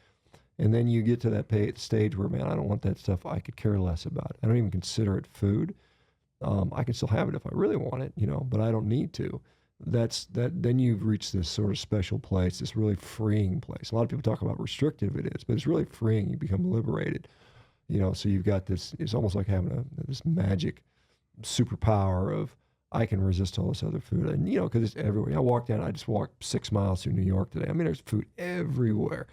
And then you get to that stage where, man, I don't want that stuff. I could care less about it. I don't even consider it food. I can still have it if I really want it, but I don't need to. Then you've reached this sort of special place, this really freeing place. A lot of people talk about restrictive it is, but it's really freeing. You become liberated, so you've got this, it's almost like having this magic superpower of, I can resist all this other food. And, because it's everywhere. I just walked 6 miles through New York today. I mean, there's food everywhere.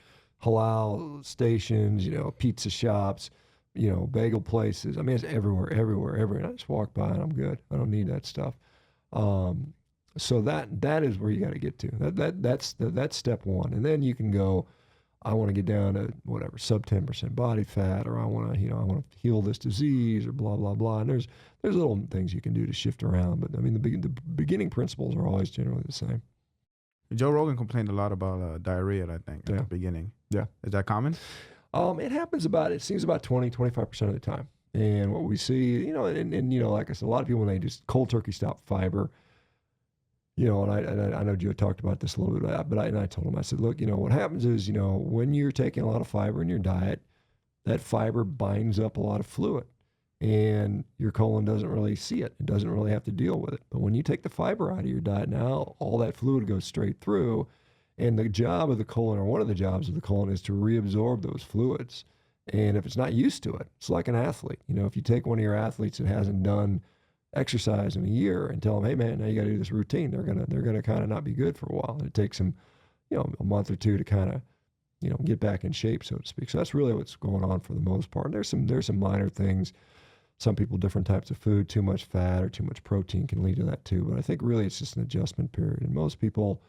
Halal stations, pizza shops, bagel places. I mean, it's everywhere. And I just walk by and I'm good. I don't need that stuff. So that is where you got to get to. That's step one. And then you can go, I want to get down to whatever, sub 10% body fat, or I want to heal this disease, or blah, blah, blah. And there's little things you can do to shift around. But I mean, the beginning principles are always generally the same. Joe Rogan complained a lot about diarrhea, I think, at the beginning. Yeah. Is that common? It seems about 20-25% of the time. And what we see, like I said, a lot of people, when they just cold turkey stop fiber, and I know Joe talked about this a little bit, but I told him, I said, look, what happens is, when you're taking a lot of fiber in your diet, that fiber binds up a lot of fluid, and your colon doesn't really see it. It doesn't really have to deal with it. But when you take the fiber out of your diet, now all that fluid goes straight through. And the job of the colon, or one of the jobs of the colon, is to reabsorb those fluids. And if it's not used to it, it's like an athlete. If you take one of your athletes that hasn't done exercise in a year and tell them, hey man, now you got to do this routine, they're gonna kind of not be good for a while. And it takes them, a month or two to kind of, get back in shape, so to speak. So that's really what's going on for the most part. There's some minor things. Some people, different types of food, too much fat or too much protein can lead to that too. But I think really it's just an adjustment period. And most people,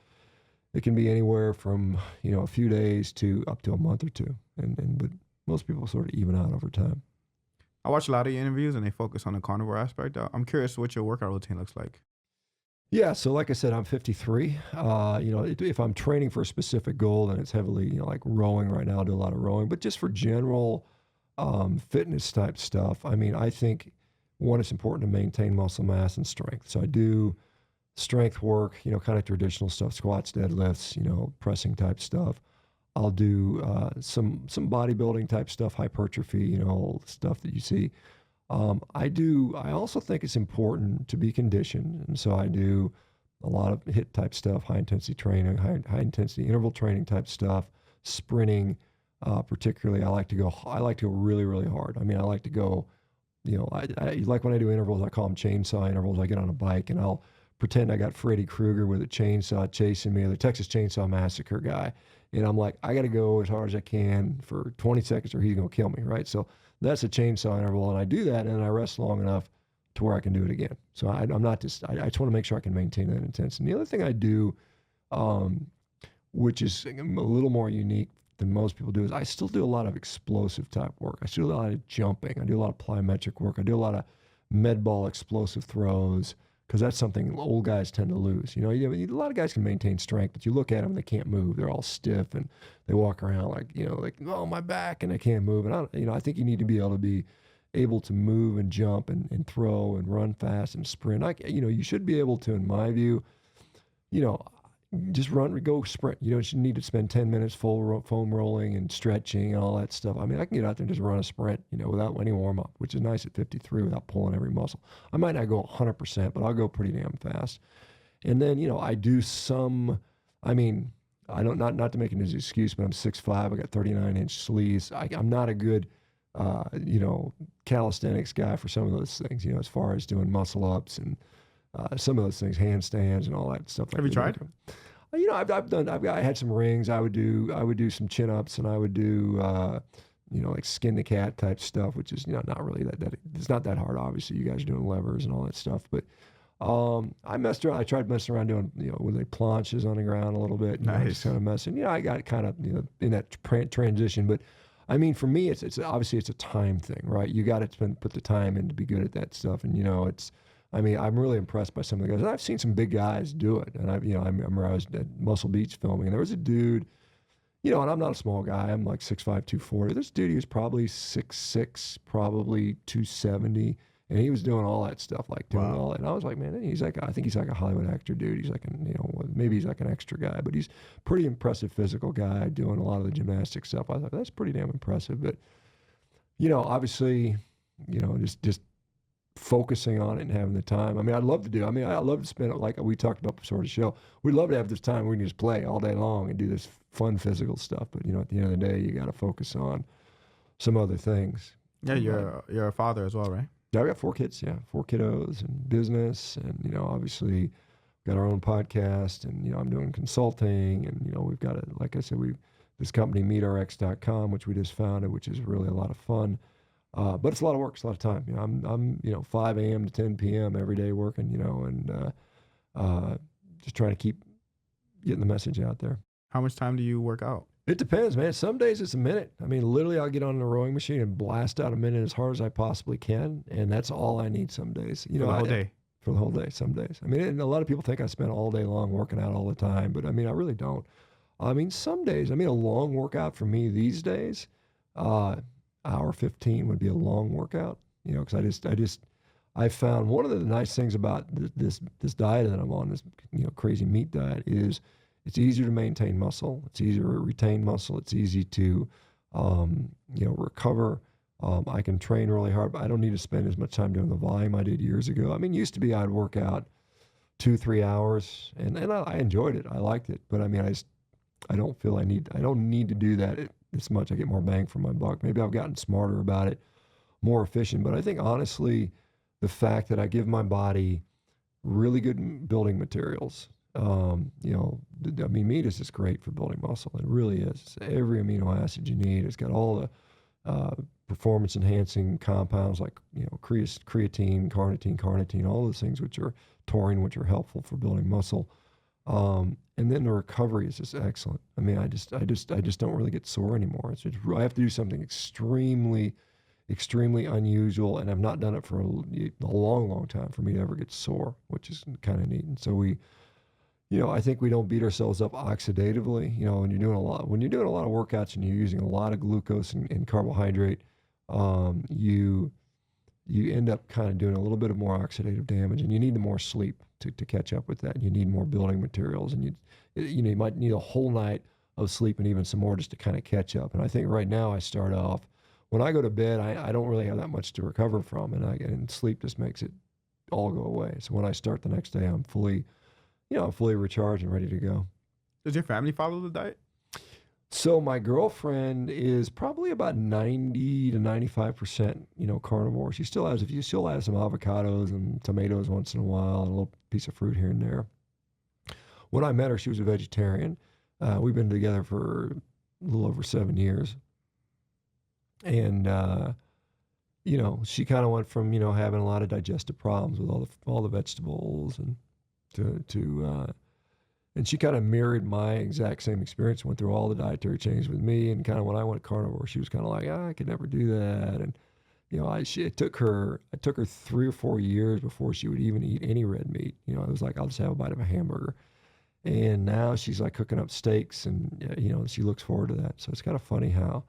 it can be anywhere from, a few days to up to a month or two. But most people sort of even out over time. I watch a lot of your interviews and they focus on the carnivore aspect. I'm curious what your workout routine looks like. Yeah, so like I said, I'm 53. If I'm training for a specific goal, then it's heavily, like rowing right now. I do a lot of rowing. But just for general fitness type stuff, I mean, I think, one, it's important to maintain muscle mass and strength. So I do strength work, kind of traditional stuff, squats, deadlifts, pressing type stuff. I'll do some bodybuilding type stuff, hypertrophy, stuff that you see. I also think it's important to be conditioned. And so I do a lot of HIIT type stuff, high intensity training, high intensity interval training type stuff, sprinting. Particularly, I like to go really, really hard. I mean, I like to go, I like when I do intervals, I call them chainsaw intervals. I get on a bike and I'll pretend I got Freddy Krueger with a chainsaw chasing me, or the Texas Chainsaw Massacre guy. And I'm like, I got to go as hard as I can for 20 seconds or he's going to kill me, right? So that's a chainsaw interval. And I do that, and then I rest long enough to where I can do it again. So I just want to make sure I can maintain that intensity. And the other thing I do, which is a little more unique than most people do, is I still do a lot of explosive type work. I still do a lot of jumping. I do a lot of plyometric work. I do a lot of med ball explosive throws, because that's something old guys tend to lose. A lot of guys can maintain strength, but you look at them, they can't move. They're all stiff, and they walk around like, oh, my back, and they can't move. And I think you need to be able to move and jump and throw and run fast and sprint. You should be able to, in my view, just go sprint. You don't need to spend 10 minutes foam rolling and stretching and all that stuff. I mean, I can get out there and just run a sprint, without any warm up, which is nice at 53 without pulling every muscle. I might not go 100%, but I'll go pretty damn fast. And then, I do some, I mean, I don't, not to make it an excuse, but I'm 6'5", I got 39-inch sleeves. I'm not a good, calisthenics guy for some of those things, as far as doing muscle ups and some of those things, handstands and all that stuff. Have you tried? I had some rings. I would do some chin ups, and I would do, like skin the cat type stuff, which is, not really that, it's not that hard. Obviously you guys are doing levers and all that stuff, but I messed around. I tried messing around doing, with the planches on the ground a little bit. Nice. Just kind of messing. I got kind of, in that transition. But I mean, for me, it's obviously it's a time thing, right? You got to put the time in to be good at that stuff. And I mean, I'm really impressed by some of the guys. And I've seen some big guys do it. And I remember I was at Muscle Beach filming, and there was a dude. And I'm not a small guy. I'm like 6'5", 240. This dude, he was probably 6'6", probably 270. And he was doing all that stuff, like doing all that. And I was like, man, I think he's like a Hollywood actor dude. He's like, maybe he's like an extra guy, but he's pretty impressive physical guy doing a lot of the gymnastic stuff. I thought that's pretty damn impressive. But, obviously, just focusing on it and having the time. I mean, I'd love to spend it like we talked about before the show. We'd love to have this time where we can just play all day long and do this fun physical stuff. But, at the end of the day, you got to focus on some other things. Yeah, you're a father as well, right? Yeah, I got 4 kids. Yeah, 4 kiddos and business, and obviously got our own podcast, and I'm doing consulting, and we've got like I said, this company MeatRx.com, which we just founded, which is really a lot of fun, but it's a lot of work, it's a lot of time. I'm 5 a.m. to 10 p.m. every day working, and just trying to keep getting the message out there. How much time do you work out? It depends, man. Some days it's a minute. I mean, literally, I'll get on the rowing machine and blast out a minute as hard as I possibly can, and that's all I need some days. For the whole day? For the whole day, some days. I mean, and a lot of people think I spend all day long working out all the time, but I mean, I really don't. I mean, some days, a long workout for me these days, hour 15 would be a long workout, because I found one of the nice things about this diet that I'm on, this, crazy meat diet, is it's easier to maintain muscle. It's easier to retain muscle. It's easy to, recover. I can train really hard, but I don't need to spend as much time doing the volume I did years ago. I mean, used to be I'd work out 2-3 hours, and I enjoyed it. I liked it, but I mean, I don't feel I don't need to do that as much. I get more bang for my buck. Maybe I've gotten smarter about it, more efficient. But I think honestly, the fact that I give my body really good building materials. Meat is just great for building muscle. It really is. It's every amino acid you need. It's got all the performance-enhancing compounds like creatine, carnitine, all those things which are taurine, which are helpful for building muscle. And then the recovery is just excellent. I mean, I just don't really get sore anymore. I have to do something extremely unusual, and I've not done it for a long, long time for me to ever get sore, which is kind of neat. And so I think we don't beat ourselves up oxidatively. When you're doing a lot of workouts and you're using a lot of glucose and carbohydrate, you end up kind of doing a little bit of more oxidative damage, and you need more sleep to catch up with that. You need more building materials, and you might need a whole night of sleep and even some more just to kind of catch up. And I think right now I start off, when I go to bed, I don't really have that much to recover from, and sleep just makes it all go away. So when I start the next day, I'm fully recharged and ready to go. Does your family follow the diet? So my girlfriend is probably about 90 to 95%, carnivore. She still has some avocados and tomatoes once in a while and a little piece of fruit here and there. When I met her, she was a vegetarian. We've been together for a little over 7 years. And, she kind of went from, having a lot of digestive problems with all the vegetables and and she kind of mirrored my exact same experience, went through all the dietary changes with me. And kind of when I went carnivore, she was kind of like, I could never do that. And, it took her 3 or 4 years before she would even eat any red meat. It was like, I'll just have a bite of a hamburger. And now she's like cooking up steaks and, she looks forward to that. So it's kind of funny how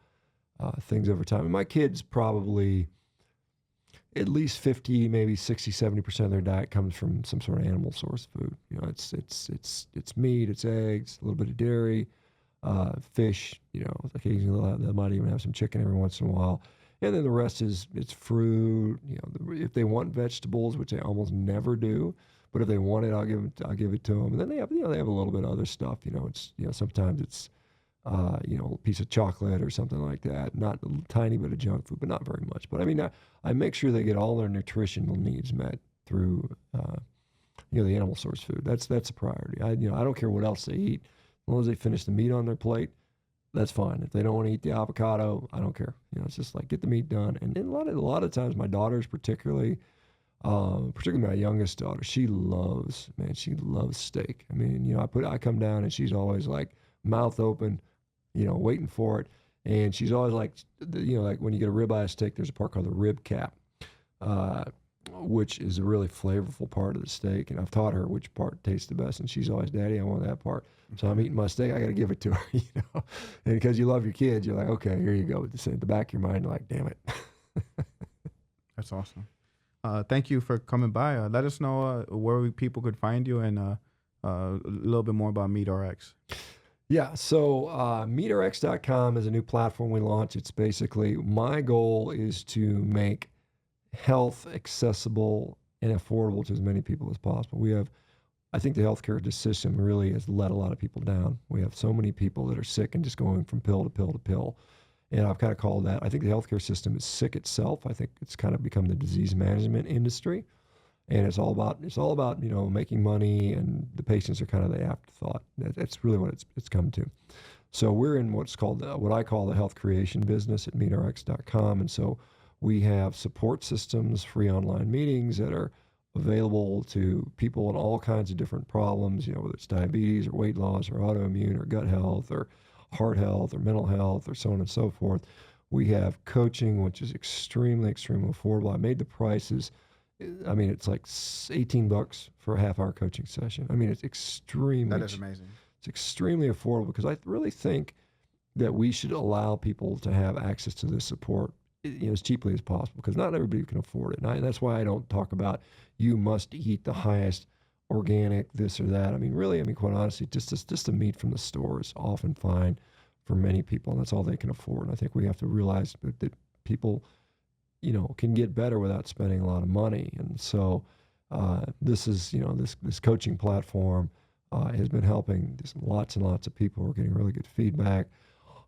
things over time. And my kids probably at least 50, maybe 60, 70% of their diet comes from some sort of animal source food. It's meat, it's eggs, a little bit of dairy, fish, occasionally they might even have some chicken every once in a while. And then the rest it's fruit, if they want vegetables, which they almost never do, but if they want it, I'll give it to them. And then they have a little bit of other stuff, sometimes it's, a piece of chocolate or something like that. Not a tiny bit of junk food, but not very much. But I mean, I make sure they get all their nutritional needs met through, the animal source food. That's a priority. I don't care what else they eat, as long as they finish the meat on their plate. That's fine. If they don't want to eat the avocado, I don't care. It's just like get the meat done. And then a lot of times, my daughters particularly, Particularly my youngest daughter, she loves steak. I mean, I come down and she's always like mouth open, waiting for it. And she's always like, like when you get a ribeye steak, there's a part called the rib cap, which is a really flavorful part of the steak. And I've taught her which part tastes the best. And she's always, Daddy, I want that part. So I'm eating my steak. I got to give it to her, And because you love your kids, you're like, okay, here you go. But at the back of your mind, you're like, damn it. That's awesome. Thank you for coming by. Let us know where people could find you and a little bit more about MeatRx. Yeah, so MeatRx.com is a new platform we launched. It's basically, my goal is to make health accessible and affordable to as many people as possible. I think the healthcare system really has let a lot of people down. We have so many people that are sick and just going from pill to pill to pill. And I've kind of called that, I think the healthcare system is sick itself. I think it's kind of become the disease management industry. And it's all about making money, and the patients are kind of the afterthought. That's really what it's come to. So we're in what's called what I call the health creation business at MeatRx.com. And so we have support systems, free online meetings that are available to people in all kinds of different problems, whether it's diabetes or weight loss or autoimmune or gut health or heart health or mental health or so on and so forth. We have coaching, which is extremely, extremely affordable. I made the prices, it's like $18 for a half-hour coaching session. It's extremely... That is amazing. It's extremely affordable because I really think that we should allow people to have access to this support as cheaply as possible, because not everybody can afford it. And that's why I don't talk about you must eat the highest organic this or that. Quite honestly, just the meat from the store is often fine for many people, and that's all they can afford. And I think we have to realize that people, can get better without spending a lot of money. And so this is, this coaching platform has been helping just lots and lots of people. We're getting really good feedback.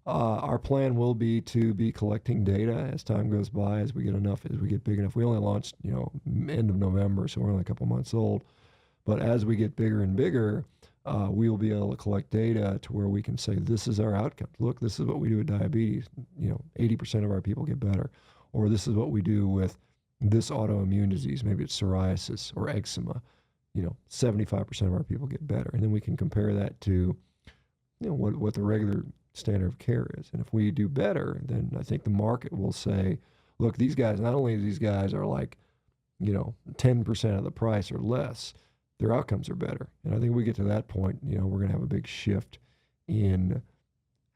Our plan will be to be collecting data as time goes by, as we get big enough. We only launched, end of November, so we're only a couple months old. But as we get bigger and bigger, we will be able to collect data to where we can say, this is our outcome. Look, this is what we do with diabetes. 80% of our people get better. Or this is what we do with this autoimmune disease. Maybe it's psoriasis or eczema. 75% of our people get better. And then we can compare that to, what the regular standard of care is. And if we do better, then I think the market will say, look, these guys, not only these guys are like, 10% of the price or less, their outcomes are better. And I think we get to that point, we're going to have a big shift in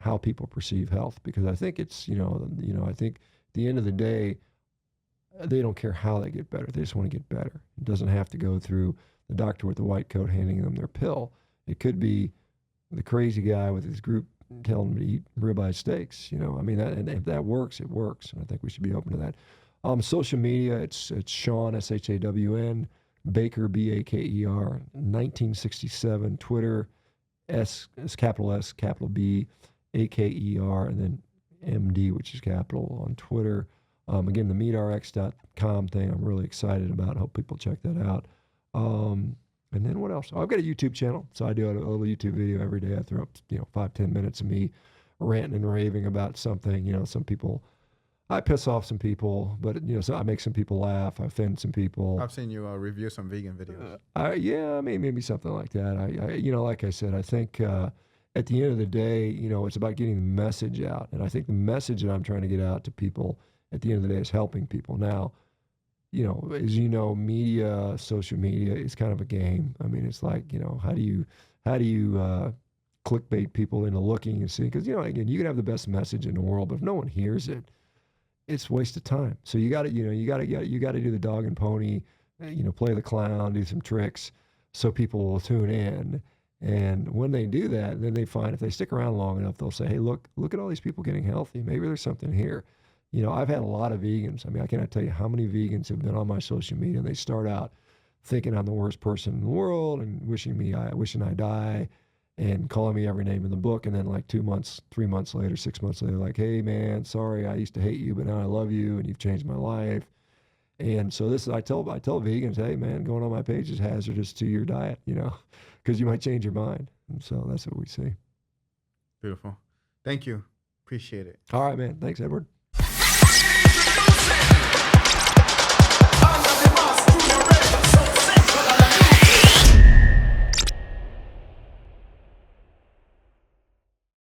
how people perceive health, because I think it's, I think at the end of the day, they don't care how they get better. They just want to get better. It doesn't have to go through the doctor with the white coat handing them their pill. It could be the crazy guy with his group telling them to eat ribeye steaks. And if that works, it works. And I think we should be open to that. Social media, it's Shawn, SHAWN, Baker, BAKER, 1967. Twitter, S is capital S, capital B, AKER, and then MD, which is capital on Twitter. Again, the MeatRx.com thing, I'm really excited about. I hope people check that out. And then what else? I've got a YouTube channel, so I do a little YouTube video every day. I throw up, 5-10 minutes of me ranting and raving about something. Some people, I piss off some people, but so I make some people laugh. I offend some people. I've seen you review some vegan videos. Maybe something like that. I like I said, I think at the end of the day, it's about getting the message out, and I think the message that I'm trying to get out to people at the end of the day is helping people. Now, as media, social media is kind of a game. It's like, how do you clickbait people into looking and seeing? Because, again, you can have the best message in the world, but if no one hears it, it's a waste of time. So you got to do the dog and pony, play the clown, do some tricks so people will tune in. And when they do that, then they find if they stick around long enough, they'll say, hey, look at all these people getting healthy. Maybe there's something here. I've had a lot of vegans. I cannot tell you how many vegans have been on my social media, and they start out thinking I'm the worst person in the world and wishing I die and calling me every name in the book. And then like 2 months, 3 months later, 6 months later, like, hey man, sorry, I used to hate you, but now I love you and you've changed my life. And so I tell vegans, hey man, going on my page is hazardous to your diet, because you might change your mind. And so that's what we see. Beautiful. Thank you. Appreciate it. All right, man. Thanks, Edward.